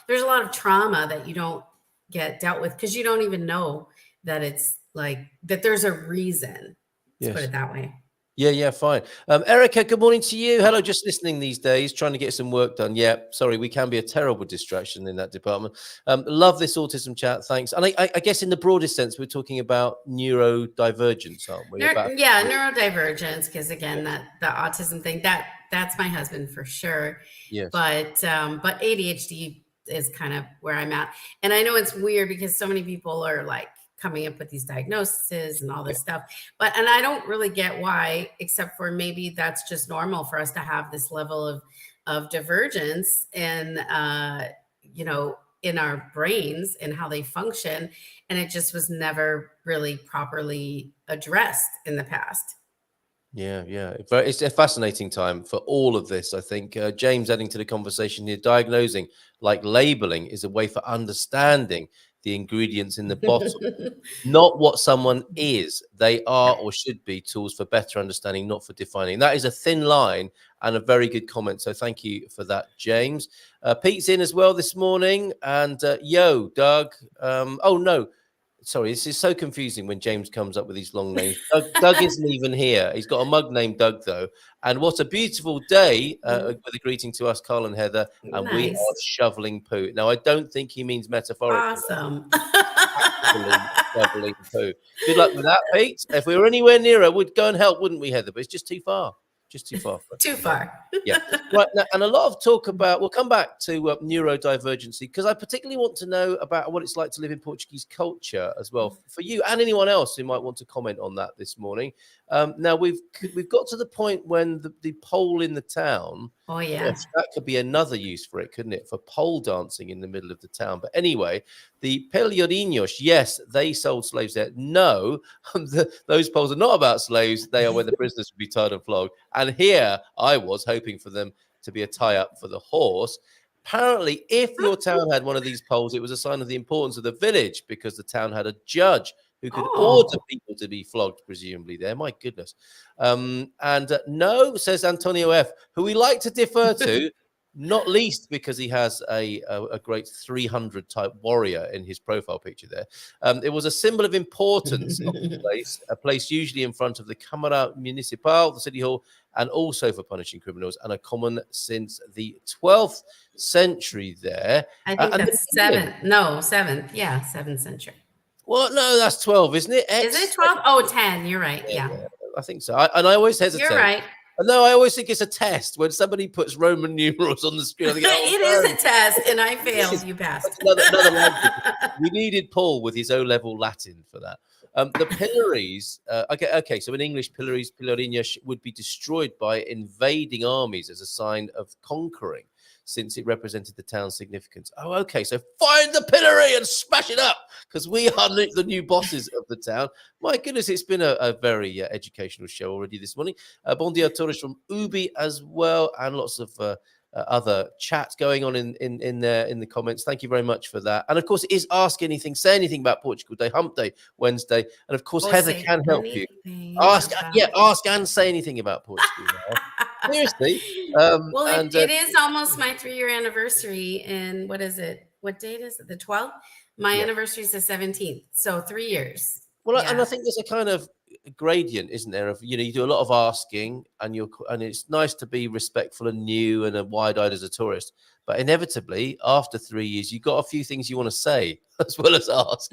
there's a lot of trauma that you don't get dealt with because you don't even know that it's like that there's a reason. Let's put it that way. Yeah, fine. Erica, good morning to you. Hello, just listening these days, trying to get some work done. Yeah, sorry, we can be a terrible distraction in that department. Love this autism chat, thanks. And I guess in the broadest sense, we're talking about neurodivergence, aren't we? Neurodivergence, because again, the autism thing, that's my husband for sure. Yes. But ADHD is kind of where I'm at. And I know it's weird because so many people are like coming up with these diagnoses and all this stuff. And I don't really get why, except for maybe that's just normal for us to have this level of divergence in, in our brains and how they function. And it just was never really properly addressed in the past. Yeah. It's a fascinating time for all of this, I think. James adding to the conversation here, diagnosing, like labeling, is a way for understanding the ingredients in the bottle, not what someone is. They are or should be tools for better understanding, not for defining. That is a thin line and a very good comment. So thank you for that, James. Pete's in as well this morning. And yo, Doug. Oh, no. Sorry, this is so confusing when James comes up with these long names. Doug isn't even here. He's got a mug named Doug, though. And what a beautiful day with a greeting to us, Carl and Heather. And nice. We are shoveling poo. Now, I don't think he means metaphorically. Awesome. Shoveling poo. Good luck with that, Pete. If we were anywhere nearer, we'd go and help, wouldn't we, Heather? But it's just too far. Just too far. Too far. Yeah. Right. Now, and a lot of talk about, we'll come back to neurodivergency, because I particularly want to know about what it's like to live in Portuguese culture as well, for you and anyone else who might want to comment on that this morning. Now, we've got to the point when the pole in the town. Oh, yeah. That could be another use for it, couldn't it? For pole dancing in the middle of the town. But anyway, the Pelourinhos, yes, they sold slaves there. No, those poles are not about slaves. They are where the prisoners would be tied and flogged. And here I was hoping for them to be a tie-up for the horse. Apparently, if your town had one of these poles, it was a sign of the importance of the village, because the town had a judge who could order people to be flogged, presumably there. My goodness. No, says Antonio F., who we like to defer to, not least because he has a great 300 type warrior in his profile picture there. It was a symbol of importance of the place, a place usually in front of the Câmara Municipal, the city hall, and also for punishing criminals, and a common since the 12th century there. I think that's 7th. Yeah, 7th century. Well, no, that's 12, isn't it? Is it 12? Oh, 10. You're right. Yeah. I think so. I always hesitate. You're right. No, I always think it's a test when somebody puts Roman numerals on the screen. I think, it is a test, and I failed. You passed. Another language. We needed Paul with his O-level Latin for that. The pillories, okay. So in English, pillories, Pelourinhos, would be destroyed by invading armies as a sign of conquering, since it represented the town's significance. Oh, okay. So find the pillory and smash it up, because we are the new bosses of the town. My goodness, it's been a very educational show already this morning. Bon dia todos from Ubi as well, and lots of other chat going on in the comments. Thank you very much for that. And of course, it is Ask Anything, Say Anything about Portugal Day, Hump Day, Wednesday. And of course, Heather can help you. Ask and say anything about Portugal. Seriously. It is almost my 3-year anniversary. And what is it? What date is it? The 12th? My anniversary is the 17th. So 3 years. Well, and I think there's a kind of gradient, isn't there? Of, you do a lot of asking, and it's nice to be respectful and new and wide-eyed as a tourist. But inevitably, after 3 years, you've got a few things you want to say as well as ask.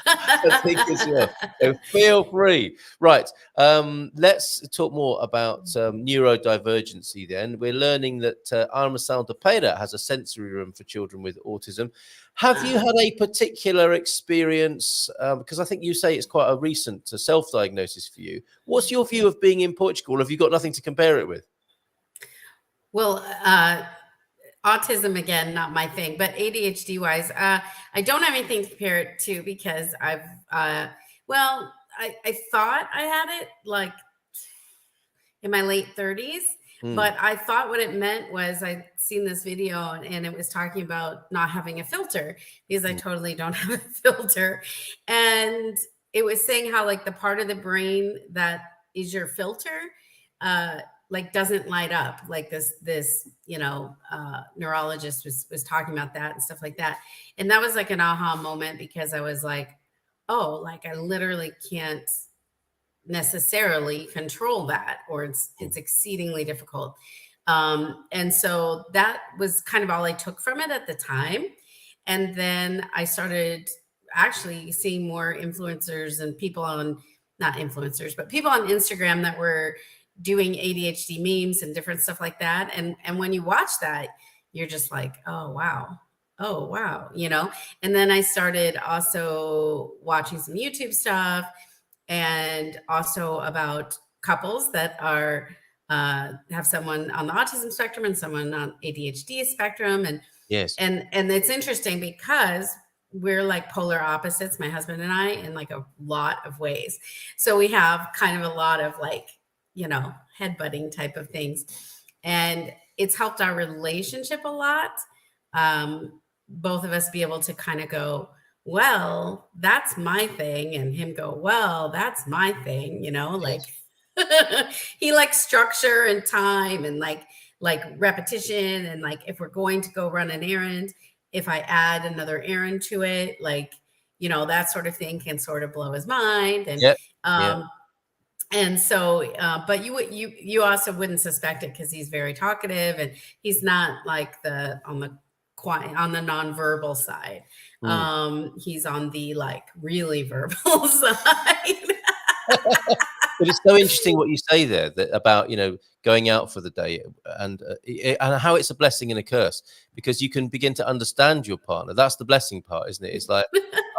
I think as well. So feel free. Right. Let's talk more about neurodivergency then. We're learning that Armação de Pereira has a sensory room for children with autism. Have you had a particular experience? Because I think you say it's quite a recent self-diagnosis for you. What's your view of being in Portugal? Have you got nothing to compare it with? Well, autism, again, not my thing, but ADHD wise, I don't have anything to compare it to, because I thought I had it like in my late 30s. But I thought what it meant was I'd seen this video and it was talking about not having a filter, because I totally don't have a filter. And it was saying how like the part of the brain that is your filter, like doesn't light up. Like this, you know, neurologist was talking about that and stuff like that. And that was like an aha moment, because I was like, oh, like I literally can't necessarily control that, or it's exceedingly difficult. And so that was kind of all I took from it at the time. And then I started actually seeing more influencers and people on, not influencers, but people on Instagram that were doing ADHD memes and different stuff like that. And when you watch that, you're just like, oh, wow, you know? And then I started also watching some YouTube stuff, and also about couples that are have someone on the autism spectrum and someone on ADHD spectrum. And and it's interesting because we're like polar opposites, my husband and I, in like a lot of ways. So we have kind of a lot of like, you know, headbutting type of things. And it's helped our relationship a lot. Both of us be able to kind of go, well, that's my thing, and him go, well, that's my thing, you know, like he likes structure and time and like repetition. And like, if we're going to go run an errand, if I add another errand to it, like, you know, that sort of thing can sort of blow his mind. And, and so, but you also wouldn't suspect it, because he's very talkative and he's not like on the nonverbal side. He's on the like really verbal side. But it's so interesting what you say there about, you know, going out for the day and how it's a blessing and a curse, because you can begin to understand your partner. That's the blessing part, isn't it? It's like,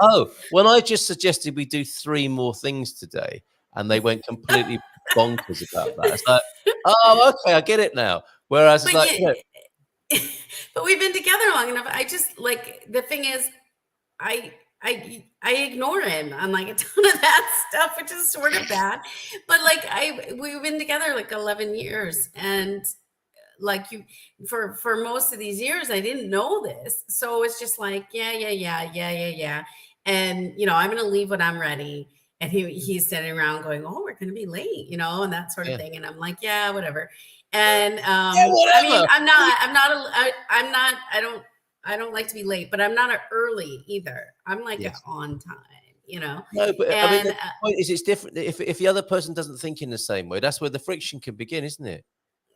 oh, when I just suggested we do 3 more things today and they went completely bonkers about that. It's like, oh, okay, I get it now. Whereas it's like, you know, but we've been together long enough. I just like, the thing is, I ignore him on like a ton of that stuff, which is sort of bad. But like we've been together like 11 years, and like for most of these years I didn't know this. So it's just like, yeah. And you know, I'm gonna leave when I'm ready. And he's sitting around going, oh, we're gonna be late, you know, and that sort of thing. And I'm like, yeah, whatever. And I mean, I don't like to be late, but I'm not an early either. I'm like an on time, you know. No, but I mean, the point is, it's different. If the other person doesn't think in the same way, that's where the friction can begin, isn't it?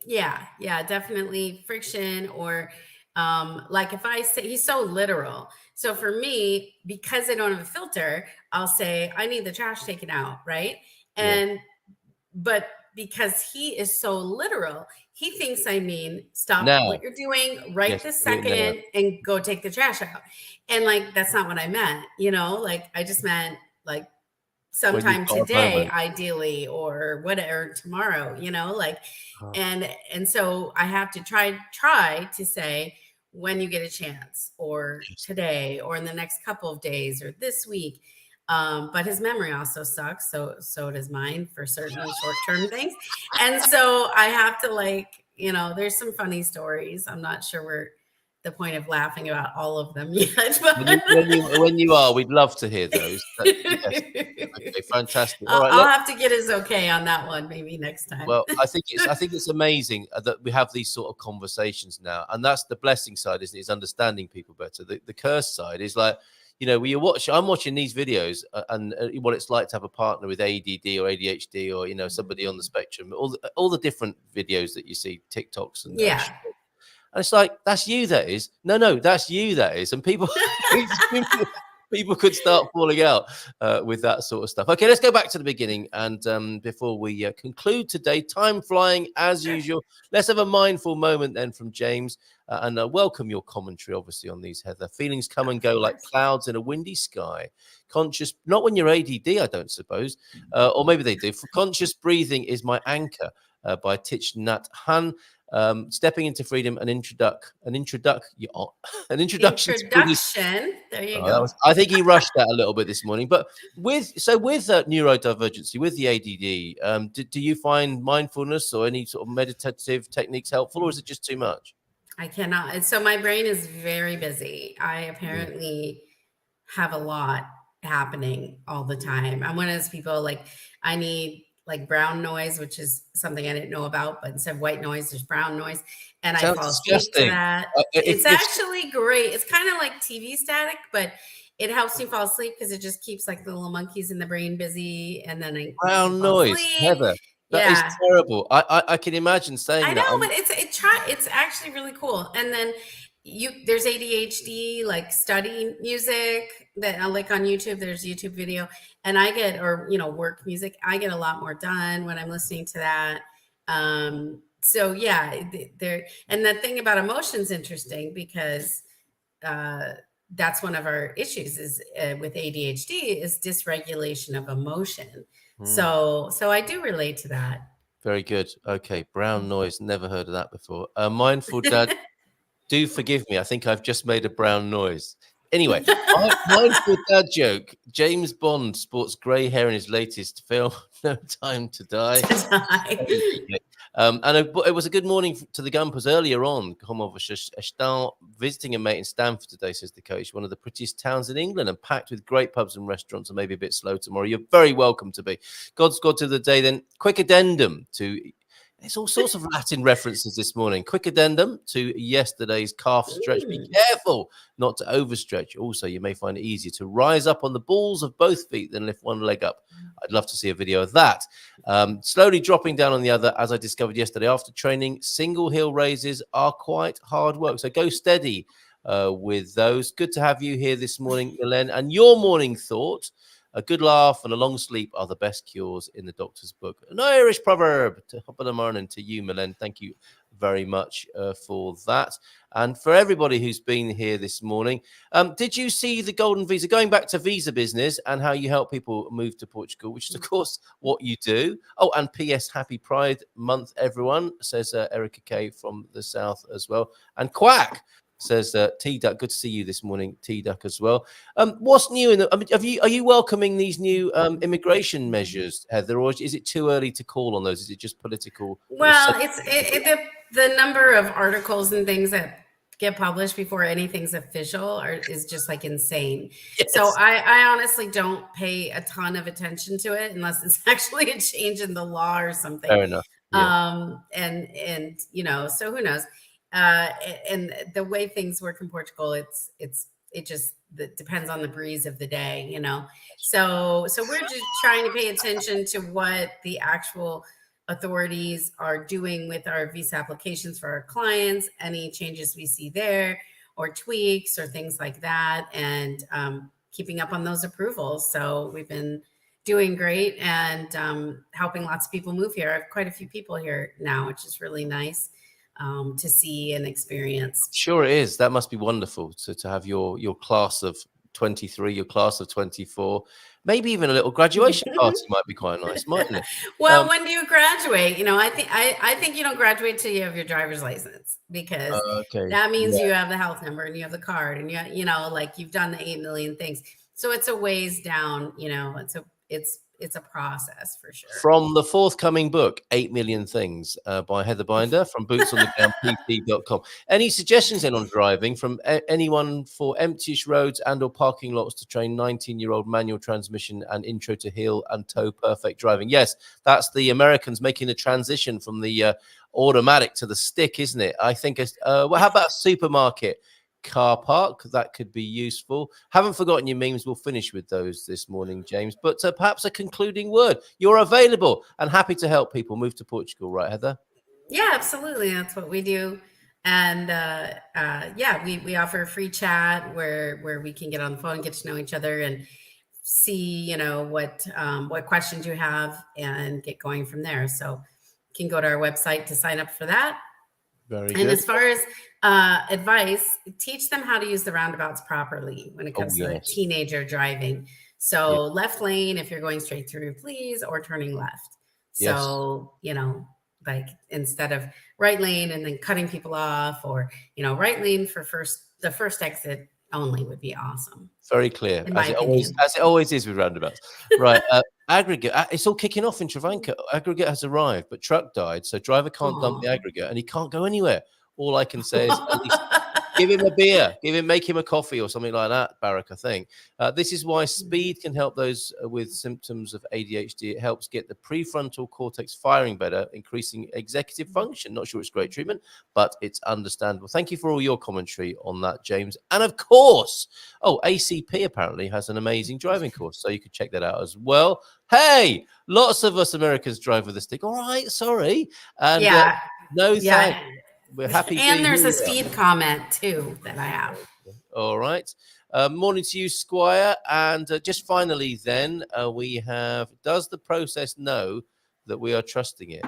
Yeah, definitely friction. Or like if I say, he's so literal. So for me, because I don't have a filter, I'll say, I need the trash taken out, right? And but because he is so literal, he thinks I mean stop what you're doing right this second and go take the trash out. And like, that's not what I meant, you know, like I just meant like sometime today, ideally, or whatever, tomorrow, you know, like, and so I have to try to say, when you get a chance, or today, or in the next couple of days, or this week. But his memory also sucks. So does mine for certain short-term things. And so I have to, like, you know, there's some funny stories. I'm not sure we're the point of laughing about all of them yet. But when you are, we'd love to hear those. Okay, fantastic. All right, I'll have to get his okay on that one maybe next time. Well, I think it's amazing that we have these sort of conversations now, and that's the blessing side, isn't it? Is understanding people better. The curse side is like, you know, I'm watching these videos and what it's like to have a partner with ADD or ADHD, or, you know, somebody on the spectrum, all the different videos that you see, TikToks and and it's like, that's you, that is. No, that's you, that is. And people people could start falling out with that sort of stuff. Okay, let's go back to the beginning. And before we conclude today, time flying as usual, let's have a mindful moment then from James. And welcome your commentary, obviously, on these, Heather. Feelings come and go like clouds in a windy sky. Conscious, not when you're ADD, I don't suppose. Or maybe they do. For conscious breathing is my anchor by Thich Nhat Hanh. Stepping into freedom, an introduction to Buddhist. There you go. I think he rushed that a little bit this morning. But with neurodivergency, with the ADD, do you find mindfulness or any sort of meditative techniques helpful, or is it just too much? I cannot. So my brain is very busy. I apparently have a lot happening all the time. I'm one of those people, like, I need like brown noise, which is something I didn't know about, but instead of white noise, there's brown noise. And I fall asleep to that. It's actually great. It's kind of like TV static, but it helps me fall asleep because it just keeps like the little monkeys in the brain busy. And then I brown noise, Heather. That is terrible. I can imagine saying that. I know, but it's actually really cool. And then there's ADHD, like study music that I like on YouTube. There's YouTube video, and I get, or work music. I get a lot more done when I'm listening to that. So yeah, and the thing about emotion's interesting because that's one of our issues is with ADHD is dysregulation of emotion. So I do relate to that. Very good. Okay, brown noise. Never heard of that before. Mindful Dad. Do forgive me. I think I've just made a brown noise. Anyway, mindful dad joke. James Bond sports grey hair in his latest film, No Time to Die. And it was a good morning to the Gumpers earlier on. Visiting a mate in Stamford today, says the coach. One of the prettiest towns in England and packed with great pubs and restaurants, and maybe a bit slow tomorrow. You're very welcome to be. God's God to the day then. Quick addendum to... There's all sorts of Latin references this morning. Quick addendum to yesterday's calf stretch. Be careful not to overstretch. Also, you may find it easier to rise up on the balls of both feet than lift one leg up. I'd love to see a video of that. Slowly dropping down on the other, as I discovered yesterday after training. Single heel raises are quite hard work. So go steady with those. Good to have you here this morning, Elaine. And your morning thought: a good laugh and a long sleep are the best cures in the doctor's book. An Irish proverb. Top of the morning to you, Milen. Thank you very much for that. And for everybody who's been here this morning, did you see the Golden Visa? Going back to visa business and how you help people move to Portugal, which is, of course, what you do. Oh, and P.S. Happy Pride Month, everyone, says Erica Kay from the south as well. And Quack says T-Duck, good to see you this morning, T-Duck as well. What's new in the, are you welcoming these new immigration measures, Heather, or is it too early to call on those? Is it just political? Well, the number of articles and things that get published before anything's official is just like insane. Yes. So I honestly don't pay a ton of attention to it unless it's actually a change in the law or something. Fair enough. Yeah. And so who knows? And the way things work in Portugal, it depends on the breeze of the day, So we're just trying to pay attention to what the actual authorities are doing with our visa applications for our clients, any changes we see there or tweaks or things like that, and keeping up on those approvals. So we've been doing great and helping lots of people move here. I have quite a few people here now, which is really nice to see and experience. Sure it is. That must be wonderful to have your class of 23, your class of 24, maybe even a little graduation party might be quite nice, mightn't it? Well, when do you graduate? I think you don't graduate till you have your driver's license, because that means you have the health number and you have the card and like you've done the 8 million things. So it's a ways down, it's a process for sure. From the forthcoming book, 8 Million Things by Heather Binder from bootsonthegroundpt.com. Any suggestions then on driving from anyone for empty-ish roads and or parking lots to train 19-year-old manual transmission and intro to heel and toe perfect driving? Yes, that's the Americans making the transition from the automatic to the stick, isn't it? I think, well, how about supermarket car park? That could be useful. Haven't forgotten your memes. We'll finish with those this morning, James, but perhaps a concluding word. You're available and happy to help people move to Portugal, right, Heather? Yeah, absolutely. That's what we do. And we offer a free chat where we can get on the phone, get to know each other and see what questions you have and get going from there. So you can go to our website to sign up for that. Very good. And as far as advice, teach them how to use the roundabouts properly when it comes to a teenager driving. So left lane if you're going straight through, please, or turning left. So, like instead of right lane and then cutting people off, or, you know, right lane for the first exit only would be awesome. Very clear, as it always is with roundabouts. Right. Aggregate, it's all kicking off in Travancore. Aggregate has arrived, but truck died, so driver can't dump the aggregate and he can't go anywhere. All I can say is at least give him a beer, make him a coffee or something like that, Barack, I think. This is why speed can help those with symptoms of ADHD. It helps get the prefrontal cortex firing better, increasing executive function. Not sure it's great treatment, but it's understandable. Thank you for all your commentary on that, James. And of course, ACP apparently has an amazing driving course, so you could check that out as well. Hey, lots of us Americans drive with a stick. All right, sorry. And thanks. We're happy. And there's a speed comment too that I have. All right. Morning to you, Squire. And just finally, then we have: does the process know that we are trusting it?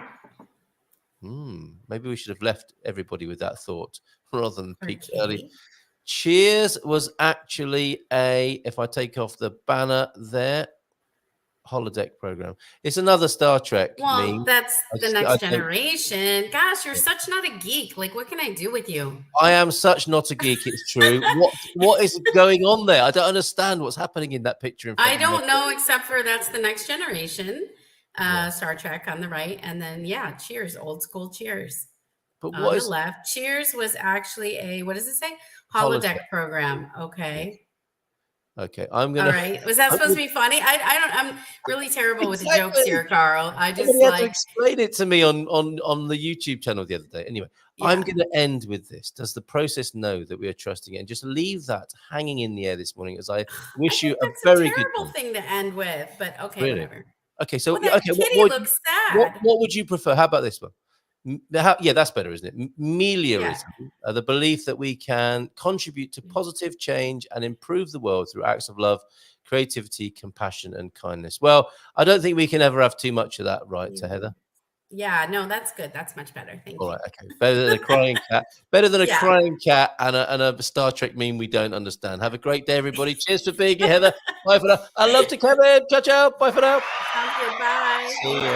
Maybe we should have left everybody with that thought rather than peaked early. Cheers was actually if I take off the banner there, holodeck program. It's another Star Trek. Well, that's the Next Generation. Gosh, you're such not a geek. Like, what can I do with you? I am such not a geek. It's true. What is going on there? I don't understand what's happening in that picture. I don't know, except for that's the Next Generation, Star Trek on the right, and then Cheers, old school Cheers. But on the left, Cheers was actually what does it say? Holodeck program. Okay. Okay, I'm gonna. All right, was that supposed to be funny? I'm really terrible with the jokes here, Carl. I just had to explain it to me on the YouTube channel the other day. Anyway, I'm going to end with this. Does the process know that we are trusting it? And just leave that hanging in the air this morning, as I wish you a very good terrible thing to end with. But okay, whatever. Okay, so Kitty looks sad. What would you prefer? How about this one? That's better, isn't it? Meliorism, the belief that we can contribute to positive change and improve the world through acts of love, creativity, compassion, and kindness. Well, I don't think we can ever have too much of that, right, Heather? Yeah, no, that's good. That's much better. Thank you. All right, okay. Better than a crying cat. Better than a crying cat and a Star Trek meme we don't understand. Have a great day, everybody. Cheers for being here, Heather. Bye for now. I love to Kevin. Ciao, ciao. Bye for now. Sounds good. Bye. See you.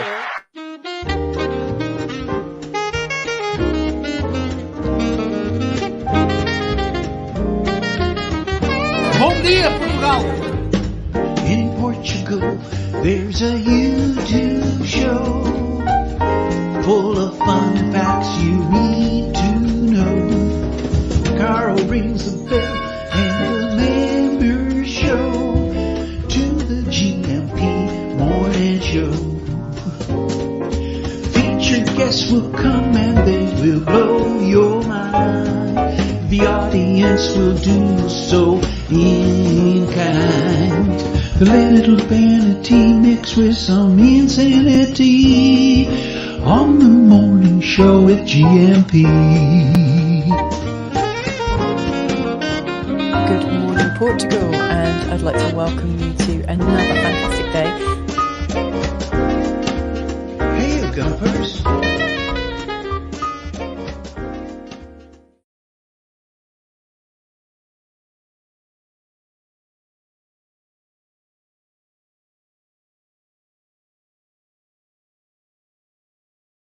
Bom dia, Portugal! In Portugal, there's a YouTube show full of fun facts you need to know. Carl rings the bell and the members show to the GMP morning show. Featured guests will come and they will blow your mind. The audience will do so in kind. The little vanity mixed with some insanity on the morning show with GMP. Good morning, Portugal, and I'd like to welcome you to another fantastic day. Hey, Gumpers.